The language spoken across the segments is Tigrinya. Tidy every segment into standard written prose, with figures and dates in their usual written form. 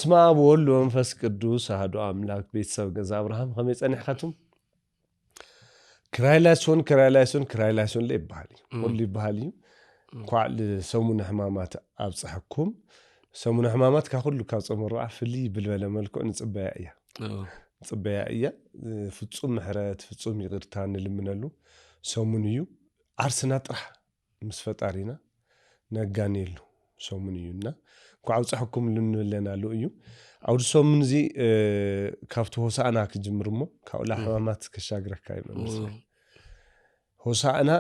በስመ አብ ወወልድ ወመንፈስ ቅዱስ አሐዱ አምላክ ቤተሰብ ገዛ አብርሃም ከመይ ጸኒሕካቱም ክራይላይሶን ለይባሃል ወል ይባሃል ኳል ሰሙነ ሕማማት አብጽሐኩም ሰሙነ ሕማማት ካሁሉ ካብ ጾመሩዓ ፍሊ ብልበለ መልክዕ ጽበያ እያ ፍጹም ምሕረት ፍጹም ይቅርታ ንልምነሉ ሰሙን እዩ ዓርስና ጥራሕ ምስ ፈጣሪና ነጋኔሉ ሰሙን እዩና ኳውጽሐኩም ልንለናሉ እዩ አውድ ሰሙን እዚ ካብቱ ሆሳዕና ክጅምርሞ ካውላ ሕማማት ከሻግረካ ይመስል ሆሳዕና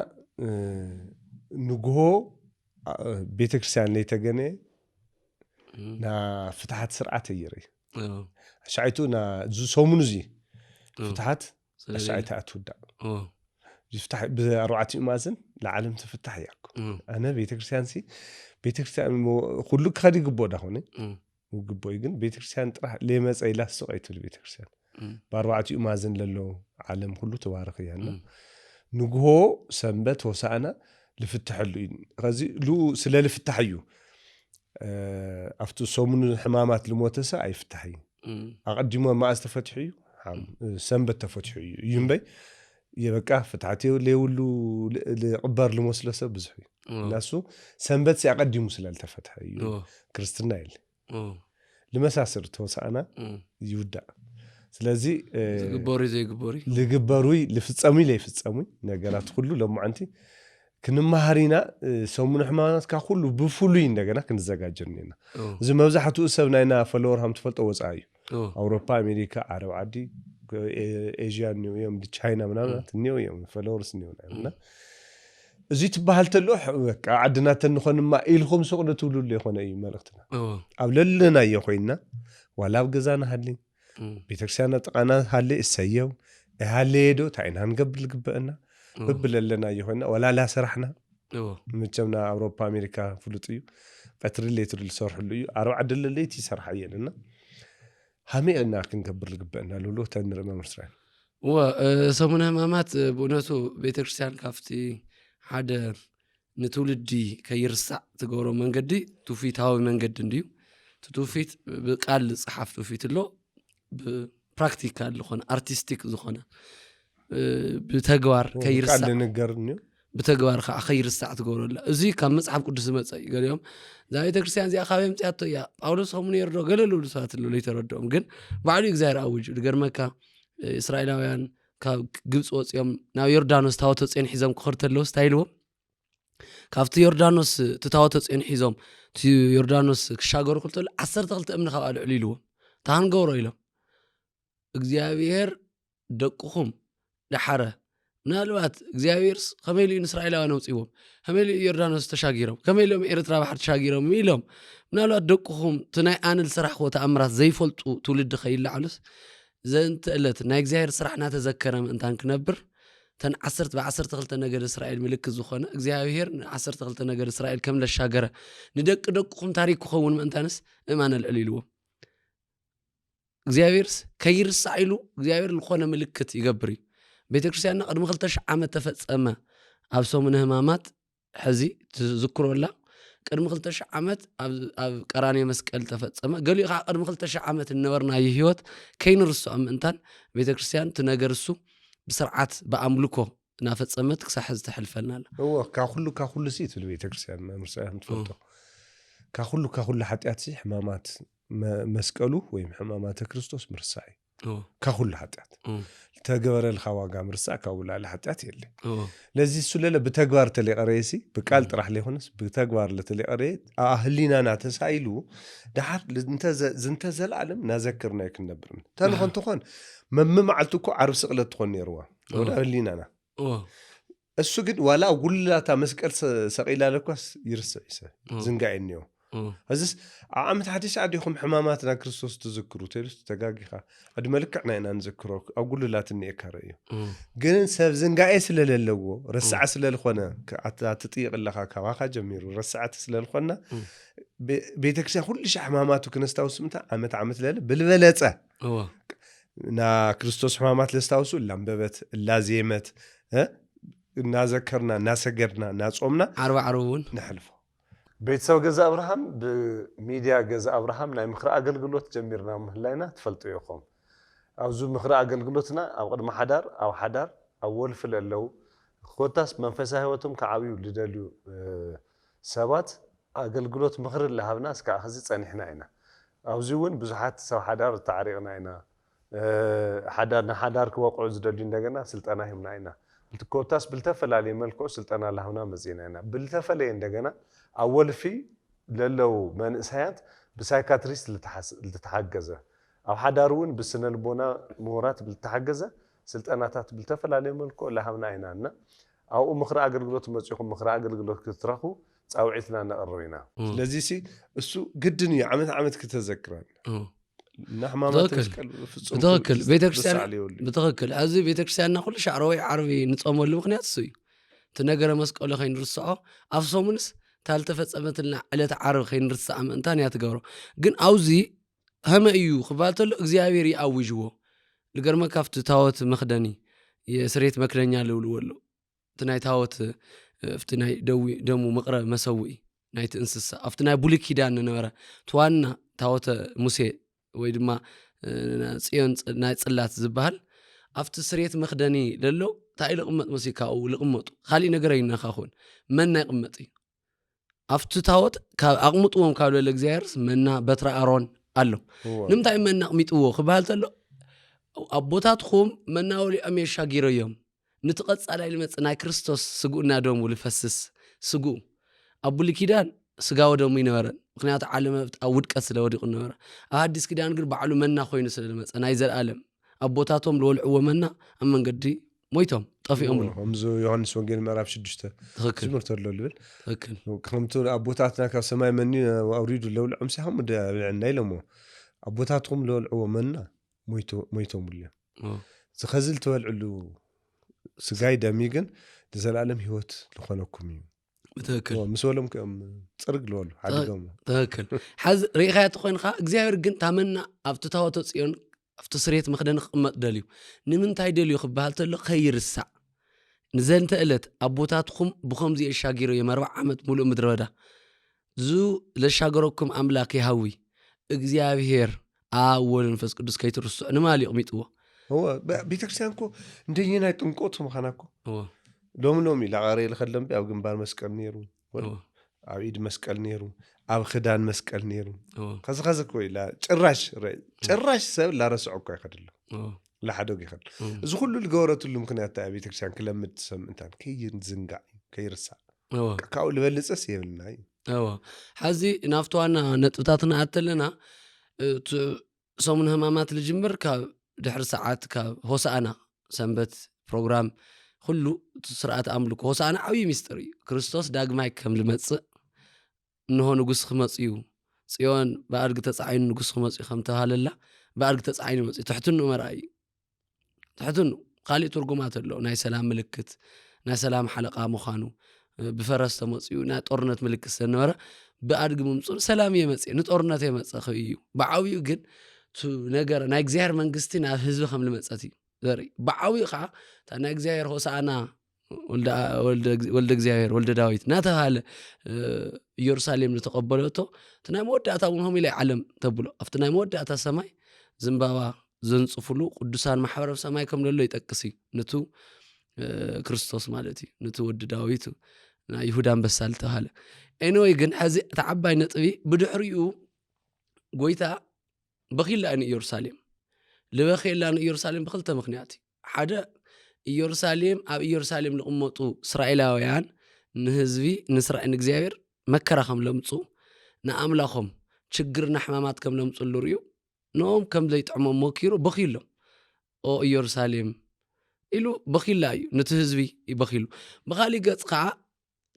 ንግሆ ቤተክርስቲያን ለይተገነ ና ፍትሐት ስርዓት ይሪ ሻይቱ ና ሰሙን እዚ ፍትሐት ሻይታ አትወዳ ይፍታህ በአርባዕቲ ማዕዘን ለዓለም ተፈታህ ያኩ አነ ቤተክርስቲያን ሁሉ ከዲ ግቦዳ ሆነ ግቦይ ግን ቤተክርስቲያን ጥራሕ ለመጻ ይላስቀይቱ ቤተክርስቲያን በአርባዕቲ ማዕዘን ለሎ ዓለም ሁሉ ተባረከ ያና ንግሆ ሰንበት ሆሳዕና ልፍትሐሉ ከዚ ስለ ልፍትሐዩ አፍቱ ሰሙን ሕማማት ልሞተሰ አይፍትሐይ አቀድሞ ማዕዝ ተፈትሐዩ ሰንበት ተፈትሐዩ ይምበይ የበቃ ፍትሐቴው ለሁሉ ለቅበር ለመስለሰ ብዙ ናሱ ሰንበት ሲያቀድሙ ስላልተፈትሐዩ ክርስትና ይል ለመሳሰር ተወሳና ይውዳ ስለዚህ ለግበሩ ለፍጻሙ ለይፍጻሙ ነገራት ሁሉ ለማንቲ ክንማሃሪና ሰሙን ሕማማት ካሁሉ በፉሉይ እንደገና ክንዘጋጀንና እዚ መብዛሕቱ ሰብናይና ፎሎወር ሃም ተፈልጦ ወጻዩ አውሮፓ አሜሪካ አረብ ዓዲ ኤዥያ ኒው የም ቻይና ምናምን ኒው የም ፎሎወርስ ኒው እና እዚ ትባሃል ተሎ በቃ ዓድና ተንኾንማ ኢልኹም ሰቅደቱ ሁሉ ይኾነ እዩ መልእክትና አብለልና ይኾይና ዋላብ ገዛና ሃሊ ቤተክርስቲያን ጥቃና ሃሊ እሰየው ሃሊዶ ታይናን ገብል ግበእና ብብለለና ይሆና ወላ ላ ሰራሕና ምቸምና አውሮፓ አሜሪካ ፍሉጥዩ ቀትሪ ሌትር ልሰርሕሉ እዩ አርባ ዓደለ ለይቲ ይሰርሐየልና ሃሜና ክንገብር ልግበእና ሉሉ ተንር መምርስራን ሰሙነ ሕማማት በእውነቱ ቤተክርስቲያን ካፍቲ ሓደ ንትውልዲ ከይርሳዕ ትገብሮ መንገዲ ትውፊታዊ መንገዲ እንዲዩ ትውፊት በቃል ጽሐፍ ትውፊት ሎ በፕራክቲካል ዝኾነ አርቲስቲክ ዝኾነ بتجوار كيرسع بتجوار خيرسع تقولون لا زي كم مصحف قدس مصاي قال يوم زي تكريستيان زي اخاويم تياتو يا باولوس هم يردو قالوا له ساعات اللي يتردوم ግን بعد እግዚአብሔር አውጅ ድገርመካ እስራኤላውያን ከግብጽ ወጽዮም ናው ዮርዳኖስ ታወተ ጽን ሒዞም ከርተለው ስታይልዎ ካብቲ ዮርዳኖስ ተታወተ ጽን ሒዞም ዮርዳኖስ ክሻገሩ ከርተለ 12 እምነ ካብ አልዕሉ ይልዎ ታንገውሮ ኢሎም እግዚአብሔር ደቁኹም دحرة نالوات እግዚአብሔርስ ከመይሉ እስራኤላውያን ወጽይዎም ከመይሉ ዮርዳኖስ ተሻጊሮም ከመይሉ ኤርትራ ባህር ተሻጊሮም ሚሎም ናልዋት ደቁኹም ትናይ አንል ስራሕ ወተአምራት ዘይፈልጡ ትውልድ ኸይልዓሉስ ዘንተ እለት ናይ እግዚአብሔር ስራሕና ተዘከረም እንታን ክነብር ተን 10 በ12 ነገድ እስራኤል ምልክት ዝኾነ እግዚአብሔር 12 ነገድ እስራኤል ከም ለሻገረ ንደቅ ደቁኹም ታሪክ ክኸውን እንታንስ እማን አልዕሊልዎ እግዚአብሔርስ ከይርሳኢሉ እግዚአብሔር ለኾነ ምልክት ይገብር ቤተክርስቲያንና ቀድሞ 2000 ዓመት ተፈጸመ ኣብ ሰሙነ ሕማማት ሕዚ ትዝክሮላ ቀድሞ 2000 ዓመት ኣብ ቀራንዮ መስቀል ተፈጸመ ገሊኡ ቀድሞ 2000 ዓመት ነበርና ይህይወት ከይንርሱዕ ምእንታን ቤተክርስቲያን ትነገርሱ በስርዓት በአምልኮ ናፈጸመት ክሳሕዝ ተሕልፈናል ካሁሉ ሲት ቤተክርስቲያን መምርሳያም ተፈልጦ ካሁሉ ኃጢአት ሲ ሕማማት መስቀሉ ወይም ሕማማተ ክርስቶስ ምርሳይ ካሁሉ ኃጢአት ተገበረ ለኻዋጋ ምርሳዕ ካውላ ለኃጢአት የለ ለዚህ ሱለለ በተግባር ተለቀረይሲ በቃል ጥራሕ ለሆነስ በተግባር ለተለቀረይ አህሊናና ተሳይሉ ዳር እንተ ዘላለም ናዘክርና ይክነብር ተንኾን ተኾን መምማዓልቱ እኮ ዓርብ ስቅለት ትኾን ነርዋ ወደ አህሊናና እሱ ግን ዋላ ጉላታ መስቀል ሰቂላ ለኳስ ይርሳዕ ዝንጋይኒዮ أزس عمت حديث عديهم حماماتنا كريستوس تذكروا تلوس تجاجها قد ملكنا إن نذكروك أقول لا تني كاريو جن سب زنجايس لللو رسعة للخنا تطيق الله كواخا جميل رسعة للخنا بيتكسي كل شيء حماماتو كنستوس متى عمت لل بالبلاتة نا كريستوس حمامات لستوسو لامببت لازيمت ها نذكرنا نسجرنا نصومنا عربون نحلفه ቤተሰብ ገዛ አብርሃም በሚዲያ ገዛ አብርሃም ናይ ምኽሪ አገልግሎት ጀሚርና ምህላይና ትፈልጡ ይኹም አብዙ ምኽሪ አገልግሎትና አብ ቅድመ ሓዳር አብ ሓዳር አብ ወልፍል አለው ኮታስ መንፈሳዊ ህይወቱም ከዓብዩ ልደልዩ ሰባት አገልግሎት ምኽሪ ለሃብና እስከ ሕዚ ጸኒሕና ኢና አብዚ እውን ብዙሓት ሰብ ሓዳር ተዓሪቕና ኢና ሓዳር ንሓዳር ክወቅዑ ዝደልዩ እንደገና ስልጠና ሂብና ኢና ኮታስ ብልተፈላለየ መልክዑ ስልጠና ለሃብና መጺና ኢና ብልተፈለየ እንደገና ኣብ ወልፊ ለለው መንእሰያት ብሳይካትሪስት ልተሓገዘ ኣብ ሓዳር እውን ብስነ ልቦና ምሁራት ልተሓገዘ ስልጠናታት ብልተፈላለየ መልክዑ ለሃብና ኢና እና ኣብኡ ምኽሪ አገልግሎት መጺኹም ምኽሪ አገልግሎት ክትረኽቡ ጻውዒትና ነቕርብ ኢና ስለዚ እሱ ግድን እዩ ዓመት ክትዘክረን ናሕማማት መስቀል ፍጹም በትክክል ቤተክርስቲያን በትክክል እዚ ቤተክርስቲያንና ኩሉ ሻዕሮ ወይ ዓርቢ ንጾመሉ ምክንያት እሱ እዩ እቲ ነገረ መስቀሉ ከይንርስዖ ኣብ ሰሙንስ ታልተፈጸመትና ዕለት ዓርብ ከይንርስዓ ምእንታን እያ ትገብሮ ግን ኣብዚ ሃመ እዩ ክባል ተሎ እግዚኣብሔር ይኣውጅዎ ልገርመ ካብቲ ታወት መኽደኒ የስሬት መክደኛ ልብልዎ ኣሎ እቲ ናይ ታወት ኣብቲ ናይ ደሙ መቕረብ መሰውኢ ናይቲ እንስሳ ኣብቲ ናይ ብሉይ ኪዳን ነበረ ትዋና ታወተ ሙሴ ወይ ድማ ጽዮን ናይ ጽላት ዝበሃል ኣብቲ ስሬት መኽደኒ ለሎ እንታይ ልቕመጥ መሲካኡ ልቕመጡ ካሊእ ነገር ኣይነኻኹን መና ይቕመጥ እዩ ኣብቲ ታወት ካብ ኣቕምጥዎም ካብ ለለ እግዚኣብሔርስ መና በትረ ኣሮን ኣሎ ንምንታይ መና ኣቕሚጥዎ ክበሃል ተሎ ኣቦታትኩም መና ወሊዖም የሻጊሮ እዮም ንትቐጻላይ ልመጽእ ናይ ክርስቶስ ስጉእና ደሙ ልፈስስ ስጉእ ኣብ ብሉይ ኪዳን ስጋው ደሙ ይነበረን ምክንያቱ ዓለም ኣብ ውድቀት ስለ ወዲቁ ነበረ ኣብ ሓዲስ ኪዳን ግን ባዕሉ መና ኮይኑ ስለ ልመጸ ናይ ዘለኣለም ኣቦታቶም ልወልዕዎ መና ኣብ መንገዲ ሞይቶም ጠፊኦም ብሎ ከምዚ ዮሐንስ ወንጌል ምዕራፍ 6 ዝምርቶ ኣሎ ልብል ከምቲ ኣቦታትና ካብ ሰማይ መኒ ኣውሪዱ ለውልዖም ሳይሆም ብልዕና ኢሎሞ ኣቦታትኩም ለወልዕዎ መና ሞይቶም ብልዮም ዝኸዝል ተወልዕሉ ስጋይ ደሚ ግን ንዘለኣለም ህይወት ዝኾነኩም እዩ بتأكل مسولم كم صرق لول حدقهم تأكل حز ريخات خوينخا እግዚአብሔር ግን ታመና ኣብ ተታወተ ጽዮን ኣብ ተስሬት መኽደን ቅመጥ ደልዩ ንምንታይ ደልዩ ክበሃል ተሎ ከይርሳዕ ንዘንተ ዕለት ኣቦታትኩም ብኸምዚ የሻጊሮ የ40 ዓመት ሙሉእ ምድረ በዳ ዙ ለሻገረኩም ኣምላክ ይሃዊ እግዚአብሔር ኣብ ወልድ መንፈስ ቅዱስ ከይትርስዑ ንማሊ ይቕሚጥዎ هو ቤተክርስቲያን እኮ እንደየና ጥንቆት መኻናኮ ሎምሎሚ ላቃሪ ለኸለም ቢያው ግንባር መስቀል ነይሩ ኣብ ኢድ መስቀል ነይሩ ኣብ ክዳን መስቀል ነይሩ ከዚ ኮይላ ጭራሽ ሰብ ላረስዑ እኮ ይኸድሉ ላሓደግ ይኸድ እዚ ኩሉ ልገበረትሉ ምክንያት ታ ቤተክርስቲያን ክለምድ ሰምንታን ከይዝንጋዕ ከይርሳዕ ካብኡ ልበልፀስ የብልና እዩ ሓዚ ናፍተዋና ነጥብታትና ኣተለና ሰሙን ህማማት ልጅምር ካብ ድሕሪ ሰዓት ካብ ሆሳዕና ሰንበት ፕሮግራም ኩሉ ስርዓት ኣምልኮ ሆሳዕና ዓብይ ሚስጥር እዩ ክርስቶስ ዳግማይ ከም ልመጽእ እንሆ ንጉስ ክመጽኡ ጽዮን በአድግ ተጻዒኑ ንጉስ ክመጽኡ ከም ተባሃለላ በአድግ ተጻዒኑ መጽኡ ትሕትኑ መርኣይ ትሕትኑ ካሊእ ትርጉማት ኣሎ ናይ ሰላም ምልክት ናይ ሰላም ሓለቃ ምዃኑ ብፈረስ ተመጽኡ ናይ ጦርነት ምልክት ስለነበረ በአድግ ምምጽኡ ሰላም የመጽእ ንጦርነት የመጽእ እዩ ብዓብዩ ግን ነገር ናይ እግዚአብሔር መንግስቲ ናብ ህዝቢ ከም ልመጸት እዩ ዘርኢ ብዓብዩ ከዓ ናይ እግዚአብሔር ሆሳዕና ወልደ እግዚአብሔር ወልደ ዳዊት ናተባሃለ ኢየሩሳሌም ዝተቀበለቶ ናይ መወዳእታ ምሆም ኢለ ዓለም ተብሎ ኣብቲ ናይ መወዳእታ ሰማይ ዘንባባ ዘንጽፍሉ ቅዱሳን ማሕበረሰብ ሰማይ ከም ዘሎ ይጠቅስ እዩ ነቱ ክርስቶስ ማለት እዩ ነቱ ወልደ ዳዊት ናይ ይሁዳ አንበሳ ተባሃለ ኤኒዌይ ግን ሕዚ ተዓባይ ነጥቢ ብድሕሪኡ ጎይታ በኺላን ኢየሩሳሌም ልበኺላን ኢየሩሳሌም ብክልተ ምክንያት ሓደ ኢየሩሳሌም ኣብ ኢየሩሳሌም ልቕመጡ እስራኤላውያን ንህዝቢ ንእስራኤል እግዚአብሔር መከራ ከም ለምጹ ንኣምላኾም ችግርና ሕማማት ከም ለምጹ ልርዩ ኖም ከም ዘይጥዕሞም ሞኪሩ በኺሎም ኦ ኢየሩሳሌም ኢሉ በኺላ እዩ ነቲ ህዝቢ ይበኺሉ ብኻሊእ ገጽ ከዓ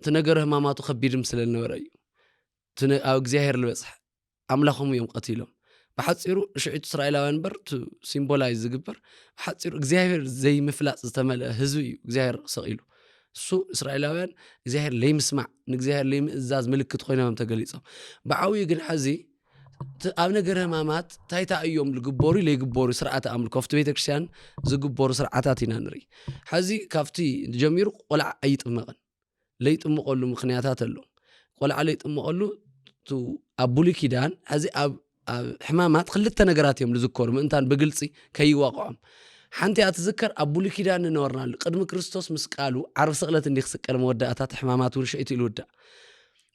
እቲ ነገር ሕማማቱ ከቢድም ስለ ዝነበረ እዩ ኣብ እግዚአብሔር ልበጽሕ ኣምላኾም እዮም ቀቲሎም بحصيرو شعيت إسرائيلاوين برت سيمبولايز زجبر بحصيرو إخزاهر زي مفلس استملا هزوي إخزاهر صقيلو سو إسرائيلاوين إخزاهر ليه مسمع نإخزاهر ليه إزاز ملك تخينا من تجليسه بعوي جن حزي أبنا جرها مامات تايتا أيوم الجبوري ليه جبوري سرعة أمل كفت بيتك شان زجبوري سرعتاتي نري حزي كفتي جمير ولا أيت مغن ليت مقول له مخنياتات له ቆልዓ ለይ ጥምቀሉ ኣቡሊ ኪዳን ሕዚ ኣብ ሕማማት ክልተ ነገራት እዮም ዝዝከሩ ምእንታን ብግልፂ ከይዋቕዖም ሓንቲ ኣትዝከር ኣቡሊ ኪዳን ንነበርናሉ ቅድሚ ክርስቶስ ምስ ቃሉ ዓርቢ ስቕለት እንዲ ክስቀል መወዳእታት ሕማማት እውን ሸይቱ ኢሉ ውዳእ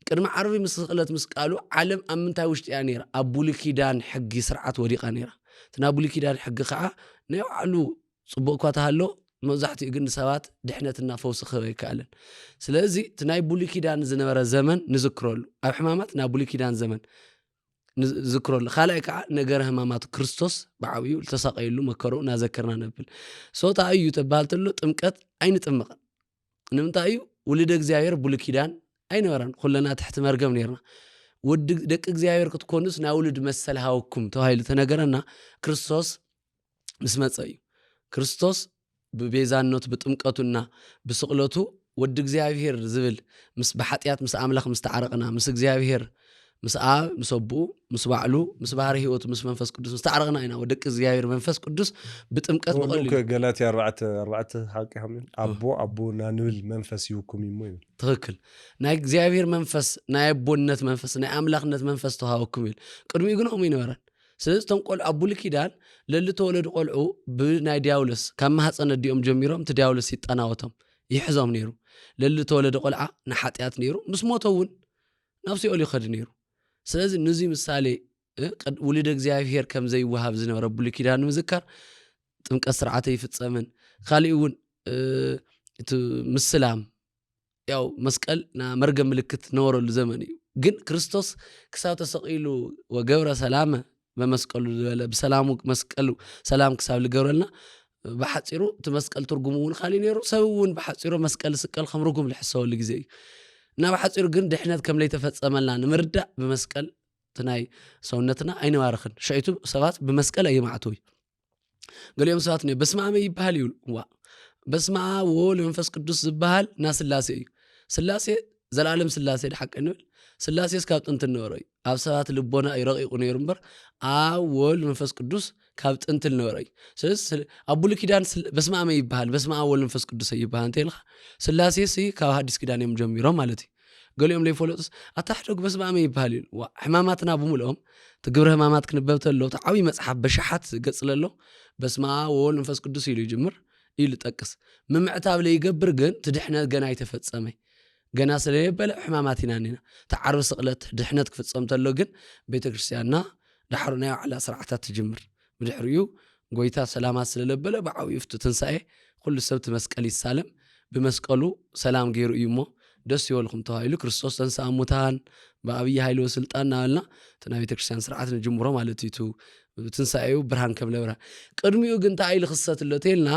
ቅድሚ ዓርቢ ምስ ስቕለት ምስ ቃሉ ዓለም ኣብ ምንታይ ውሽጢ እያ ነይራ ኣቡሊ ኪዳን ሕጊ ስርዓት ወዲቓ ነይራ እቲ ናይ ኣቡሊ ኪዳን ሕጊ ከዓ ናይ ባዕሉ ፅቡቅ እኳ ተሃሎ መብዛሕትኡ ግን ሰባት ድሕነትና ፈውሲ ክህብ ኣይከኣለን ስለዚ እቲ ናይ ቡሊ ኪዳን ዝነበረ ዘመን ንዝክረሉ ኣብ ሕማማት ናይ ቡሊ ኪዳን ዘመን ንዝክረሉ ካልኣይ ከዓ ነገረ ሕማማት ክርስቶስ ብዓብዩ ዝተሰቀየሉ መከሩ እናዘከርና ነብል ሶታ እዩ ተባሃል ተሎ ጥምቀት ኣይንጥምቕን ንምንታይ እዩ ውልደ እግዚኣብሔር ቡሊ ኪዳን ኣይነበረን ኩለና ትሕቲ መርገም ነርና ወዲ ደቂ እግዚኣብሔር ክትኮኑስ ናይ ውልድ መሰል ሃወኩም ተባሂሉ ተነገረና ክርስቶስ ምስ መፀ እዩ ክርስቶስ ብቤዛነቱ ብጥምቀቱና ብስቕለቱ ወዲ እግዚኣብሔር ዝብል ምስ ብሓጢያት ምስ ኣምላኽ ምስ ተዓረቕና ምስ እግዚኣብሔር ምስ ኣብ ምስ ኣቡኡ ምስ ባዕሉ ምስ ባህሪ ህይወቱ ምስ መንፈስ ቅዱስ ምስ ተዓረቕና ኢና ወደቂ እግዚኣብሔር መንፈስ ቅዱስ ብጥምቀት ብቐሊሉ ገላትያ 4 ሓቂ ሃምን ኣቦና ንብል መንፈስ ይውኩም ይሞ ይብል ትክክል ናይ እግዚኣብሔር መንፈስ ናይ ኣቦነት መንፈስ ናይ ኣምላኽነት መንፈስ ተዋሃበኩም ይብል ቅድሚኡ ግን ኦም ይነበረን ስለዚ እቶም ቆልዑ ኣቡሊ ኪዳን ለሊ ተወለዱ ቆልዑ ብናይ ዲያውሎስ ካብ ማህፀነ ዲኦም ጀሚሮም እቲ ዲያውሎስ ይጠናወቶም ይሕዞም ነይሩ ለሊ ተወለደ ቆልዓ ንሓጢያት ነይሩ ምስ ሞቶ እውን ናብ ሲኦል ይኸድ ነይሩ ስለዚ ንዚ ምሳሌ ውልደ እግዚኣብሔር ከም ዘይወሃብ ዝነበረ ኣቡሊ ኪዳን ንምዝካር ጥምቀት ስርዓተ ይፍፀምን ካሊእ እውን እቲ ምስላም ያው መስቀል ና መርገም ምልክት ነበረሉ ዘመን እዩ ግን ክርስቶስ ክሳብ ተሰቂሉ ወገብረ ሰላመ በመስቀሉ ዝበለ ብሰላሙ መስቀሉ ሰላም ክሳብ ልገብረልና ብሓፂሩ እቲ መስቀል ትርጉሙ እውን ካሊእ ነይሩ ሰብ እውን ብሓፂሩ መስቀል ስቀል ከም ርጉም ዝሕሰበሉ ግዜ እዩ እና ብሓፂሩ ግን ድሕነት ከም ለይተፈፀመልና ንምርዳእ ብመስቀል ትናይ ሰውነትና ኣይንባርኽን ሸይቱ ሰባት ብመስቀል ኣይማዕተው ገሊኦም ሰባት ነ በስመ አብ ይባሃል ይብሉ ዋ በስመ አብ ወወልድ ወመንፈስ ቅዱስ ዝበሃል ና ስላሴ እዩ ስላሴ ዘላለም ስላሴ ድሓቅ ንብል ስላሴ ካብ ጥንት ነበረ እዩ ኣብ ሰባት ልቦና ይረቂቁ ነይሩ እምበር ኣብ ወልድ መንፈስ ቅዱስ ካብ ጥንት ነበረ እዩ ስለዚ ኣቡሊ ኪዳን በስመ አብ ይባሃል በስመ አብ ወልድ መንፈስ ቅዱስ ይባሃል እንተይልካ ስላሴ ካብ ሓዲስ ኪዳን እዮም ጀሚሮም ማለት እዩ ገሊኦም ለይፈለጡስ ኣታሕደግ በስመ አብ ይባሃል እዩ ሕማማትና ብምልኦም ትግብረ ሕማማት ክንበብ ተሎ ዓብይ መፅሓፍ በሻሓት ገጽለሎ በስመ አብ ወወልድ መንፈስ ቅዱስ ኢሉ ይጅምር ኢሉ ጠቅስ ምምዕታብ ለይገብር ግን ትድሕነት ገና ኣይተፈፀመ ገና ስለየበለ ሕማማት ኢና ኒና ተዓርብ ስቕለት ድሕነት ክፍፀም ተሎ ግን ቤተክርስቲያንና ዳሕሩ ናይ ባዕላ ስርዓታት ትጅምር ብድሕሪኡ ጎይታ ሰላማት ስለለበለ ብዓብዩ ፍቲ ትንሳኤ ኩሉ ሰብ መስቀል ይሳለም ብመስቀሉ ሰላም ገይሩ እዩ እሞ ደስ ይበልኩም ተባሂሉ ክርስቶስ ተንሥአ እሙታን ብዓብይ ኃይሊ ወስልጣን ናበልና እቲ ናይ ቤተክርስቲያን ስርዓት ንጅምሮ ማለት እዩ ትንሳኤው ብርሃን ከም ለብራ ቅድሚኡ ግን እንታይ ክሰት ኣሎ ተልና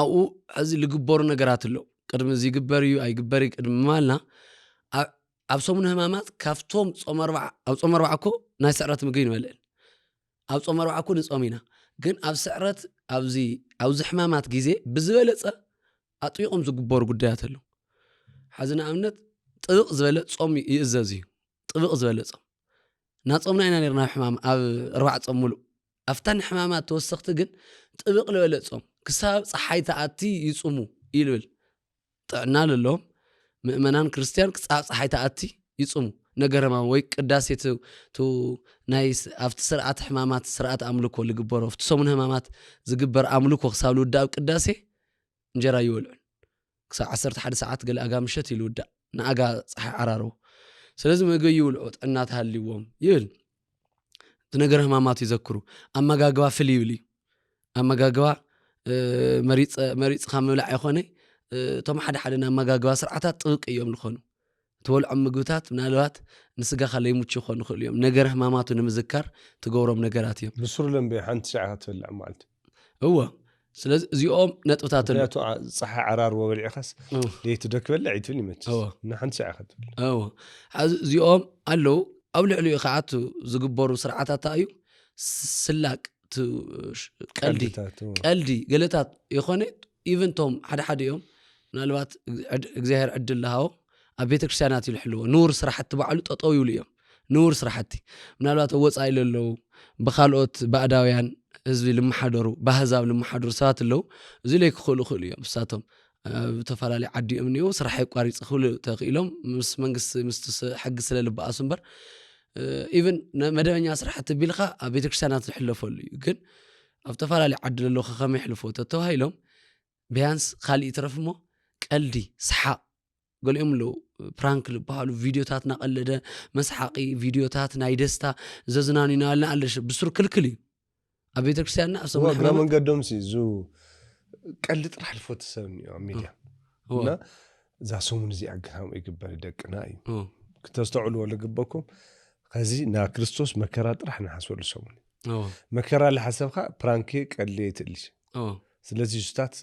ኣብኡ ሕዚ ልግበሩ ነገራት ኣሎ ቅድሚ እዚ ግበር እዩ ኣይግበር ቅድሚ ማልና ኣብ ሰሙን ሕማማት ካፍቶም ጾም 4 ኣብ ጾም 4 እኮ ናይ ስዕረት ምግቢ ንበልዕን ኣብ ጾም 4 እኮ ንጾም ኢና ግን ኣብ ስዕረት ኣብዚ ሕማማት ግዜ ብዝበለፀ ኣጥቢቆም ዝግበሩ ጉዳያት ኣሎ ሓዚ ንኣብነት ጥብቕ ዝበለ ጾም ይእዘዝ እዩ ጥብቕ ዝበለ ጾም ናጾምና ኢና ነርና ሕማም ኣብ 4 ጾም ሙሉእ ኣፍታን ሕማማት ተወሰኽቲ ግን ጥብቕ ዝበለ ጾም ክሳብ ፀሓይ ተኣቲ ይጹሙ ይብል ጥዕና ለሎም ምእመናን ክርስቲያን ክሳብ ፀሓይ ተኣቲ ይጹሙ ነገረማ ወይ ቅዳሴት ናይ ኣብቲ ስርዓት ሕማማት ስርዓት ኣምልኮ ዝግበሮ ኣብቲ ሰሙን ሕማማት ዝግበር ኣምልኮ ክሳብ ልውዳእ ቅዳሴ እንጀራ ይበልዑን ክሳብ 11 ሰዓት ገለ ኣጋ ምሸት ይልውዳእ ንኣጋ ፀሓይ ዓራርቦ ስለዚ ምግቢ ይብልዑ ጥዕና ተሃልይዎም ይብል እቲ ነገር ሕማማት ይዘክሩ ኣመጋግባ ፍልይ ይብል እዩ ኣመጋግባ መሪፅካ ምብላዕ ኣይኮነ እቶም ሓደ ኣመጋግባ ስርዓታት ጥብቅ እዮም ዝኾኑ ትበልዖም ምግብታት ምናልባት ንስጋኻ ለይሙች ይኾኑ ይኽእሉ እዮም ነገር ሕማማቱ ንምዝካር ትገብሮም ነገራት እዮም ብሱርለም ሓንቲ ሰዓት ትበልዕ ማለት እወ ስለዚ እዚኦም ነጥብታት ኣሎ ፀሓይ ዓራርቦ በልዕኻስ ለይቲ ደክበልዕ ይትብል ይመችስ ንሓንቲ ሰዓት ትብል እዚኦም ኣለው ኣብ ልዕሊኡ ከዓ ዝግበሩ ስርዓታት እዩ ስላቅ ቀልዲ ገለታት ይኾነ ኢቨንቶም ሓደ እዮም ምናልባት እግዚኣብሔር ዕድል ለሃቦ ኣብ ቤተክርስቲያናት ይልሕልዎ ንውር ስራሕቲ በዓሉ ጠጠው ይብሉ እዮም ንውር ስራሕቲ ምናልባት ወፃኢ ለለው ብካልኦት ባዕዳውያን ህዝቢ ልመሓደሩ ባህዛብ ልመሓደሩ ሰባት ኣለው እዚ ለይ ክኽእሉ እዮም ንሳቶም ተፈላለዩ ዓዲኦም እኒኦ ስራሕ ይቋሪጽ ክብሉ ተኽኢሎም ምስ መንግስቲ ምስ ሕጊ ስለ ልበኣሱ እምበር ኢቨን መደበኛ ስራሕቲ ቢልካ ኣብ ቤተክርስትያናት ዝሕለፈሉ እዩ ግን ኣብ ተፈላለዩ ዓዲ ዘሎ ከመይ ይሕልፎ ተባሂሎም ቢያንስ ካልእ ትረፍ እሞ ቀልዲ ሰሓቅ ገሊኦም ለው ፕራንክ ዝበሃሉ ቪድዮታት ናቀለደ መስሓቂ ቪድዮታት ናይ ደስታ ዘዝናኑና ኣለሽ ብስሩ ክልክል እዩ ኣብ ቤተክርስትያንና ሰው ግራ መንገዶም ሲዙ ቀልድ ጥራሕ ልፎት ሰብኒ ኣብ ሚድያ እና እዛ ሰሙን እዚ ኣግሃም ይግበር ደቅና እዩ ከተስተውዕልዎ ለግበኩም ከዚ ና ክርስቶስ መከራ ጥራሕ ንሓስወሉ ሰሙን መከራ ለሓሰብካ ፕራንክ ቀልድ ይትልሽ ስለዚህ ስታት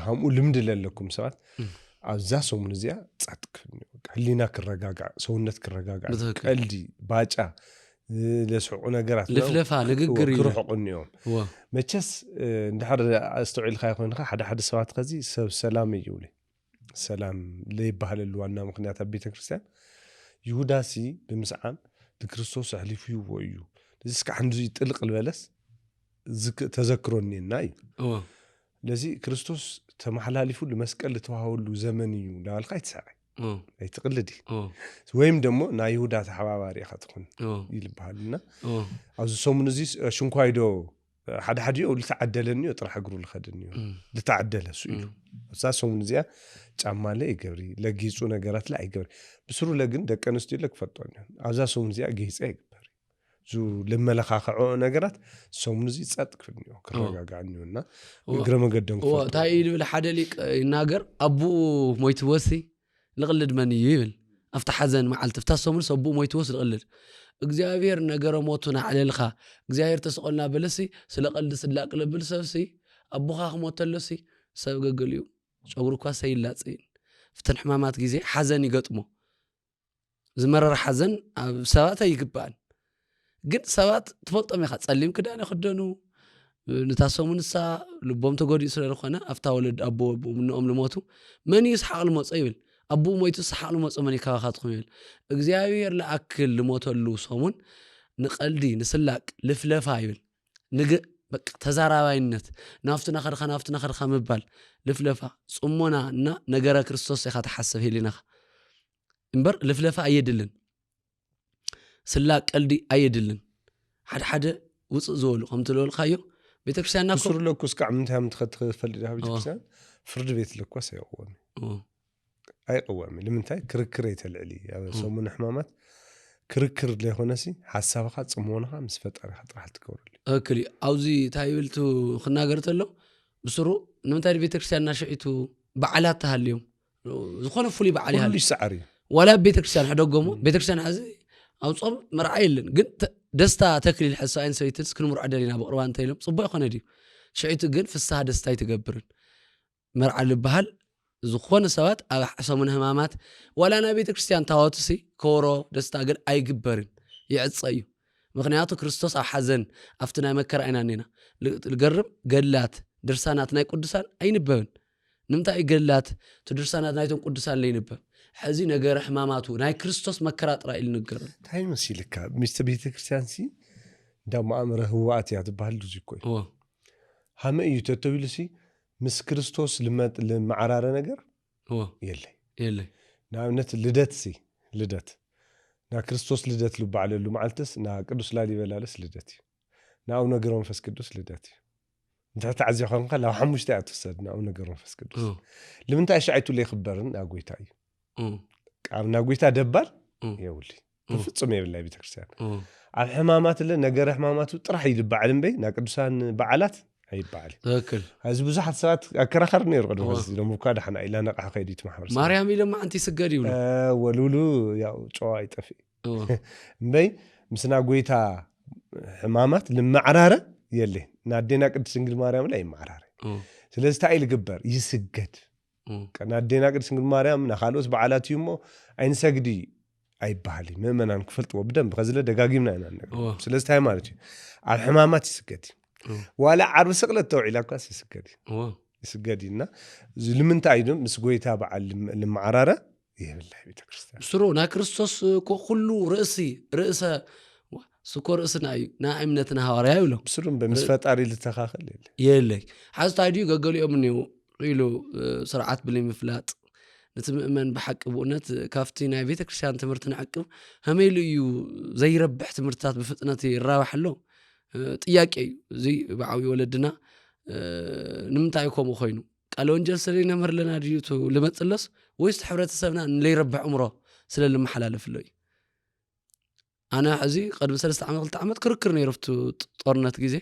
ሃምኡ ልምድ ለለኩም ሰባት ኣብዛ ሰሙን እዚያ ጻድቅ ህሊና ክረጋጋ ሰውነት ክረጋጋ ቀልዲ ባጫ ለስዑ ነገራት ልፍለፋ ንግግር ክርሕቁኒዮም መቸስ እንድሕር ኣስተውዒልካ ይኮንካ ሓደ ሰባት ከዚ ሰብ ሰላም ይውል ሰላም ለይባህለሉ ዋና ምክንያት ኣብ ቤተክርስትያን ይሁዳሲ ብምስዓም ለክርስቶስ ኣሕሊፉ ይወዩ ለዚስ ከዓንዱ ይጥልቅ ልበለስ ተዘክሮኒና እዩ ለዚ ክርስቶስ ተማሕላሊፉ ለመስቀል ተዋሃውሉ ዘመን እዩ ዳልካ ይትሳዓይ ኣይትቅልዲ ወይም ደሞ ና ይሁዳ ተሓባባሪ ከተኹን ይልባልና ኣብዚ ሰሙን እዚ ሽንኳይዶ ሓደ ልተዓደለኒዮ ጥራሕ እግሩ ልኸድኒዮ ልተዓደለ ሱ እዩ እዛ ሰሙን እዚያ ጫማለ ይገብሪ ለጊጹ ነገራት ላይ ይገብሪ ብስሩ ለግን ደቀ ኣንስትዮ ለክፈጦን ኣብዛ ሰሙን እዚያ ጌጽ ይገብሪ ዙ ለመለኻኸዖ ነገራት ሰሙን እዚ ጸጥ ክፍልኒዮ ክረጋጋዕኒዮና እግረ መገደም ክፈጦ ታይ ይብል ሓደ ሊቅ ይናገር አቡ ሞይት ወሲ ልቅልድ መን ይብል afta حزن معلت afta ሰሙን ሰቡ ሞይት ወስ ልቅልድ እግዚአብሔር ነገረ ሞቱና ዓለልኻ እግዚአብሔር ተስቆልና በለሲ ስለቀልድ ስላቅ ለብል ሰብሲ አቡኻ ሞተለሲ ሰብ ገገልዩ ጨጉሩካ ሰይላጽይን ፍተን ሕማማት ጊዜ حزن ይገጥሞ ዝመረረ حزن ኣብ ሰባት ይግባል ግን ሰባት ተፈልጦም ይኻ ጸሊም ክዳን ይخدኑ ንታሰሙንሳ ልቦም ተጎዲኡ ስለኾነ afta ወለድ አቦ ምንኦም ልሞቱ መን ይስሐቅ ልሞጽ ይብል አቡ ሞይቱ ሰሓቅ ልሞጽ መን ይካኻትኩም ይብል እግዚአብሔር ለአክል ልሞተሉ ሰሙን ንቀልዲ ንስላቅ ልፍለፋ ይብል ንግ በቃ ተዛራባይነት ናፍትና ኸድኻ መባል ልፍለፋ ጽሞና እና ነገረ ክርስቶስ ይኻ ተሐሰብ ሄሊናኻ እምበር ልፍለፋ አይድልን ስላቅ ቀልዲ አይድልን ሓደ ውጽእ ዝበሉ ከም ትልልካዮ ቤተክርስቲያንና ኩስሩ ለኩስ ከዓምንታም ተኸትፈልድ ቤተክርስቲያን ፍርድ ቤት ለኳስ አይቆም አይቆም ለምንታይ ክርክር ይተልዕሊ ያው ሰሙን ሕማማት ክርክር ለሆነሲ ሐሳብኻ ጽሞናኻ ምስ ፈጣሪኻ ጥራሕ ትገብርሊ እክሊ አውዚ ታይብልቱ ክናገርተሎ ብስሩ ንምንታይ ቤተክርስቲያንና ሽዒቱ በዓላት ተሃልዮም ዝኾነ ፍሉይ በዓል ይሃሉ ይስዓሪ ወላ ቤተክርስቲያን ሕደጎሞ ቤተክርስቲያን አዚ አውጾም መርዓይልን ግን ደስታ ተክሊል ሕሳይን ሰይትስ ክንምር አደሊና በቅርባን ተይሎም ጽቡቅ ይኾነ ዲ ሽዒቱ ግን ፍሳህ ደስታ ይትገብርን መርዓል በሃል ዝኾነ ሰባት ኣብ ሰሙን ሕማማት ወላና ቤተክርስቲያን ታወትሲ ኮሮ ደስታ ግን አይግበርን ይዕጸዩ ምክንያቱ ክርስቶስ ኣብ حزن ኣፍትና መከራ አይናኔና ልገርም ገላት ድርሳናት ናይ ቅዱሳን አይንበብን ንምታይ ገላት ድርሳናት ናይቶም ቅዱሳን ለይንበብ ሕዚ ነገር ሕማማቱ ናይ ክርስቶስ መከራ ጥራይ ልንገር ታይ መስልካ ሚስተ ቤተክርስቲያን ሲ ዳ ማእምረ ህዋት ያ ትባል ዱዚኮይ ሃመ እዩ ተተቢልሲ ምስ ክርስቶስ ለማዓራረ ነገር የለ ናብነት ልደት ና ክርስቶስ ልደት ልባዓለሉ ማዓልተስ ና ቅዱስ ላሊበላልስ ልደት ናው ነገር መንፈስ ቅዱስ ልደት እንታ ዓዚኹምካ ላው ሓሙሽተ ያትሰድ ናው ነገር መንፈስ ቅዱስ ለምንታይ ሻይቱ ለይኽበርን አጎይታ እዩ ቃርና ጎይታ ደባል ይውል ፍጹም የብላይ ቤተክርስቲያን ኣብ ሕማማት ለነገረ ሕማማቱ ጥራሕ ይልባዓል እምበይ ና ቅዱሳን በዓላት አይባል ተክል እዚ ብዙሓት ሰባት አከራኸር ነይሩ ቀደም ደሞ ካዳ ሓና ኢላ ነቃ ኸይዲት ማሕበር ማርያም ኢሎም አንቲ ስገድ ይብሉ ወሉሉ ያው ጨዋ ይጠፊ እምበይ ምስና ጎይታ ሕማማት ለማዕራረ የለ ናዴና ቅድስት ድንግል ማርያም ላይ ማዕራረ ስለዚህ ታይ ልግበር ይስገድ ናዴና ቅድስት ድንግል ማርያም ናኻሎስ በዓላት ይሞ አይንሰግዲ አይባህሊ ምእመናን ክፈልጥዎ በደንብ ከዝለ ደጋጊምና ኢና ነገር ስለዚህ ታይ ማለት ኣብ ሕማማት ይስገድ ولا عرب سقلت توعيلا كاس يسجدينا لمنتاي دم مس غويتا بعل المعرره يبلح بيتكريستيان سرو نا كريستوس كله رئسه سكور رئسنا نا امنتنا حواريا يلو بسرم بمس فطاري لتخاخل يلي حاز تايدي غغليو منيو ኢሉ ስርዓት ብለይ ምፍላጥ نتمأمن بحق بؤنت كافتينا بيت كريستيان تمرتنا عقب هميل يو زي ربح تمرتات بفتنتي الراوح له ጥያቄ زي بعوي ولدنا نمتايكم خوينو قالوا انجل سرينا مرلنا ديوتو لمتصلس ويست حبرتسبنا اللي يربح عمره سلا المحلالف لي انا حزي قد بسلست عمت كركرني رفتو طورنت غزي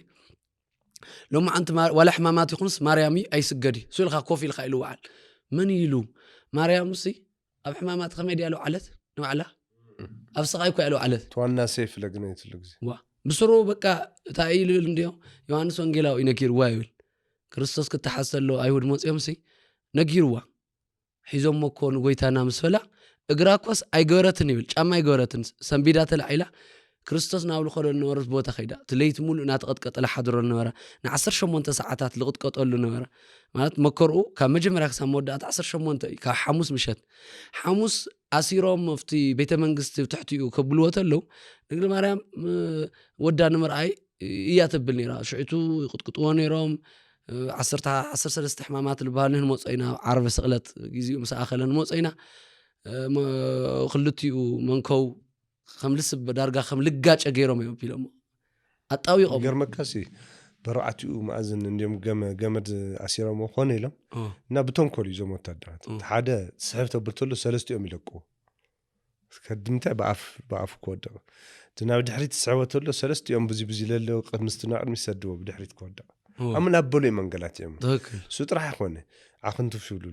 لو ما انت ولا حمامات يخنس مريامي اي سجدي سولخا كوفي الخايلو وعل من يلو مريم سي اب حمامات خميد يالو علت نوعلا اب سقايكو يالو علت توانا سيف لغنيت لغزي وا بسرو بقى تايل انديو يوحنس وانجيلاو ينكير وايل ክርስቶስ ከተሐሰለው አይሁድ ሞጽየምሲ ነጊርዋ ሒዞም መኮን ጎይታና መስፈላ እግራኳስ አይገረትን ይብል ጫማ አይገረትን ሰንቢዳ ተላይላ ክርስቶስ ናብሉ ኸደል ነበረ ቦታ ኸይዳ ትለይት ሙሉ ናተቀጥቀጠ ለሐድሮ ነበረ ና18 ሰዓታት ልቅጥቀጠሉ ነበረ ማለት መከርኡ ካብ መጀመሪያ ክሳብ መወዳት 18 ካብ ሐሙስ ምሸት ሐሙስ አሲሮም መፍቲ ቤተ መንግስት ትሕቲኡ ከብልወተለው ድንግል ማርያም ወዳ ንምርአይ እያተብል ነራ ሽዕቱ ይቅጥቅጥዎ ነሮም 13 حمامات البالين موصينا عرب سقلت غيزي مساخلن موصينا خلتيو منكو خملس بدارغا خملغاچ غيروم يبيلم اطاويقم غرمكاسي برعتو مازن انديم جمد اسيرمو خونيلم نا بتنكل يزوم وتادات حدا صحفته بتلو 3 يوم يلقو كدمتا باف كود تناو دحريت صعوتلو 3 يوم بزي لله قدمستنا مسدو بدحريت كود أمنا بولي منقلات يوم سطرح يخونه عقنت في شولو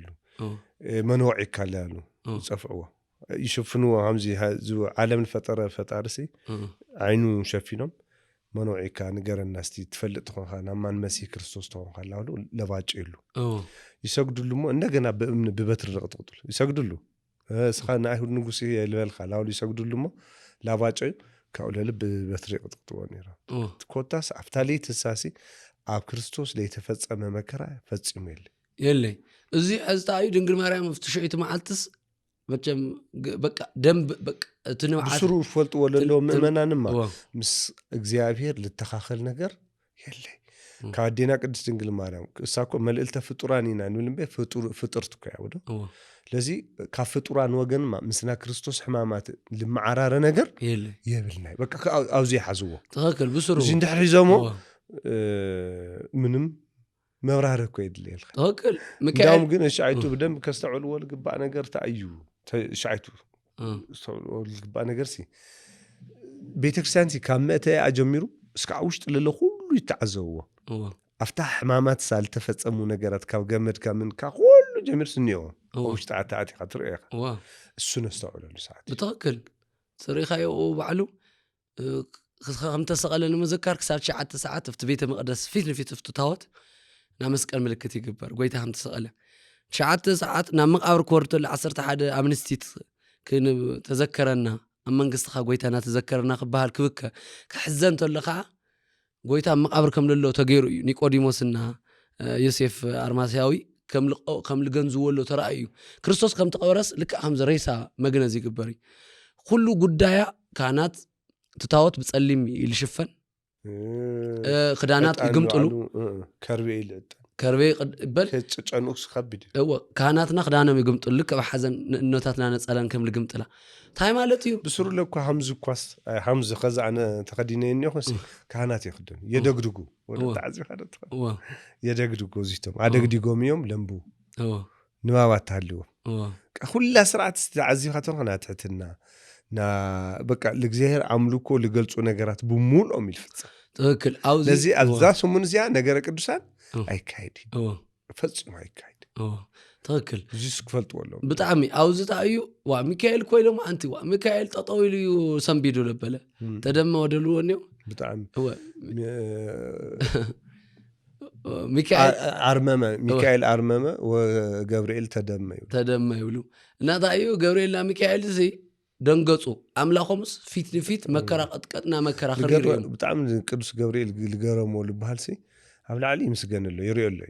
منوعي كلانو صفعوا يشوفنوا همزي هذو عالم الفطرة فطارسي عينو شافينهم منوعي كان جر الناس تفلت خان أمان مسيح كريستوس تون خلاله لواجيلو يسجدوا له إنه جنا ببتر القطط يسجدوا له سخان أهل نقصي يلبل خلاله يسجدوا له لواجيل كأوله ببتر القطط ونيرا كوتاس أفتالي تساسي اب ክርስቶስ ለይተፈጸመ መከራ ፈጽሞ የለ እዚ አዝታዩ ድንግል ማርያም ፍትሽይት ማዓልትስ መቸም በቃ ደንብ በቃ ትንዋዓት ስሩ ፈልጥ ወለለው ምእመናንማ ምስ እግዚአብሔር ልተኻኸል ነገር የለ ካዲና ቅድስት ድንግል ማርያም እሳኮ መልእልተ ፍጡራኒና ንልምበ ፍጡርት ኮያውዶ ለዚ ካፍጡራን ወገን ምስና ክርስቶስ ሕማማት ለማዓራረ ነገር የለ የብልና በቃ አውዚ ያሐዝዎ ተኸከል ብስሩ እዚ እንደሕሪዘሞ ምንም መብራር እኮ ይድልል ተወከል ምካኤል ግን ሻይቱ በደም ከስተعلو ወልግባ ነገር ታዩ ሻይቱ ሶል ግባ ነገር ሲ ቤተክርስቲያን ሲ ካመተ አጀሚሩ እስከ ውሽጥ ለለ ሁሉ ይተዓዘው አፍታህ ሕማማት ሳልተፈጸሙ ነገራት ካብ ገመድ ካምን ካሁሉ ጀሚር ስኒዮ ውሽጥ አታati خاطر እሱ ነስተውለሉ ሰዓት በተወከል ሰሪኻዮ ባዕሉ خمت سقلنا مذكر كسات شعات ساعات في بيت مقدس في تفوتات نامسكر ملكت يجبر قويتها خمت سقله شعات ساعات نام مقابر كورت العصر حد امنستيت كن تذكرنا اما نقصخا قويتها تذكرنا خبها الكبكه كحزنت لخا قويتها مقابر كم لله تغيرو نيقوديموسنا يوسف ارماسياوي كم لغنزو ولو ترايو كريستوس كم تقورس لك حمزه ريسا مغنز يجبري كل غدايا كانت تتاوت بتصليم يلشفن خدانات يقمطلو كربي بل تصنوس خبد هو كاناتنا خدانهم يقمطلو لك بحزن نوتاتنا نصلان كم لقمطلا تاي مالتي بسر لك حمز كواس حمز خزع انا تخديني خص كانات يخدم يدغدغو ولا تعزي خدت يدغدغو زيتم ادغدغوم يوم لمبو نواوات هالو كل سرعه تعزي خاطر خناتتنا نا بقى لغزير عملوكو لغلصو ነገራት بمولኦም ይልፈጽም ትክክል አው ለዚ አዛሱ ምን ዚያ ነገር ቅዱሳን አይካይድ ፈጽሞ አይካይድ ትክክል እዚስ ክፈልጥ ወለው በጣም አውዝታዩ ዋ ሚካኤል ኮይሎም አንቲ ዋ ሚካኤል ተጣውሉ ሰምቢዶ ለበለ ተደመ ወደሉ ወኔው በጣም ሚካኤል አርመመ ወገብርኤል ተደመ ይብሉ እና ታዩ ገብርኤልና ሚካኤል ዚ ደንገጹ አምላኾምስ ፊት ለፊት መከራ ቀጥቀጥና መከራ خرير በጣም ቅዱስ ገብርኤል ልገረሞ ልባልሲ አብላሊ ይመስገንሎ ይሪዮሎ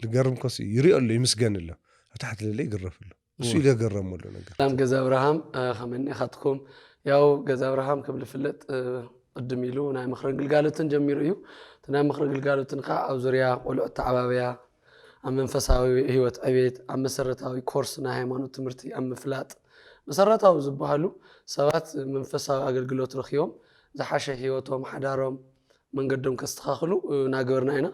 ልገርም ኮሲ ይሪዮሎ ይመስገንሎ አታሕት ለለ ይገረፍሎ እሱ ይገረሞሎ ነገር ታም ገዛ አብርሃም خمني خاتكم ያው ገዛ አብርሃም ከብልፍለጥ قدميلو ናይ መኽረን ግልጋሎትን ጀሚሩ እዩ ናይ መኽረን ግልጋሎትን ካ ኣብ ዙርያ ቆልዑ ተዓባብያ ኣብ መንፈሳዊ ህይወት ዕቤት ኣብ መሰረታዊ ኮርስ ናይ ሃይማኖት ትምህርቲ ኣብ ምፍላጥ መሰረታዊ ዝበሃሉ ሰባት መንፈሳዊ ኣገልግሎት ረኺቦም ዝሓሸ ህይወቶም ሓዳሮም መንገዶም ከስተኻኽሉ ናገበርና ኢና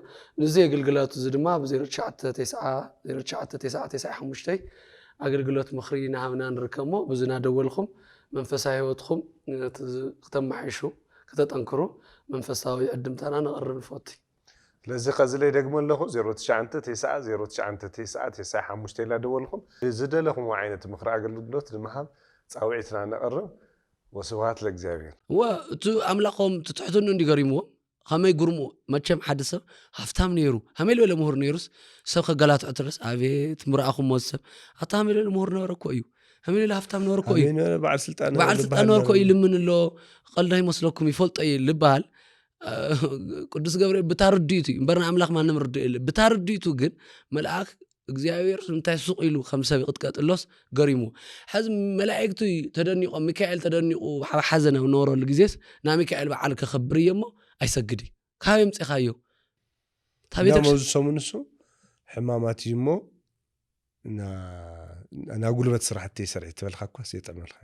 እዚ ኣገልግሎት እዚ ድማ ብ09900995 ኣገልግሎት ምኽሪ ናሃብና ንርከሞ ብዝና ደወልኩም መንፈሳዊ ህይወትኩም ከተማሓይሹ ከተጠንክሩ መንፈሳዊ ዕድምታና ነቕርብ ንፈቲ ለዚ ቀዝለይ ደግሞ ኣለኹ 09900995 ኢላ ደወልኩም ዝደለኹም ዓይነት ምኽሪ ኣገልግሎት ንምሃብ ፃውዒትና ነቕርብ ወስብሃት ለእግዚአብሔር እቲ ኣምላኾም ትትሕትኑ እንዲገሪምዎም ከመይ ጉርሙ መቸም ሓደ ሰብ ሃፍታም ነይሩ ሃመይ ልበለ ምሁር ነይሩስ ሰብ ከገላትዑ ትረስ ኣቤት ምርኣኹም ወሰብ ኣታ ሃመይ ልበለ ምሁር ነበረኮ እዩ ሃመይ ልበለ ሃፍታም ነበረኮ እዩ በዓል ስልጣን ነበረኮ እዩ ልምን ኣሎ ቀልዳ ይመስለኩም ይፈልጦ እዩ ልበሃል ቅዱስ ገብርኤል ብታርድይቱ እምበርና ኣምላኽ ማንም ርድእ የለ ብታርድይቱ ግን መልኣክ እግዚአብሔር እንታይ ሱቕ ኢሉ ከም ሰብ ይቅጥቀጥሎስ ገሪሙ ሕዚ መላእክቱ ተደኒቆም ሚካኤል ተደኒቁ ሓዘና ነበረሉ ግዜስ ና ሚካኤል በዓል ከኸብር እየሞ ኣይሰግድ ካበይ ምፅኻዮ ታቤተክሱ ሰሙንሱ ሕማማት እዩ እሞ ና ጉልበት ስራሕቲ ይሰርሕ ትበልካ እኳ የጠመልካ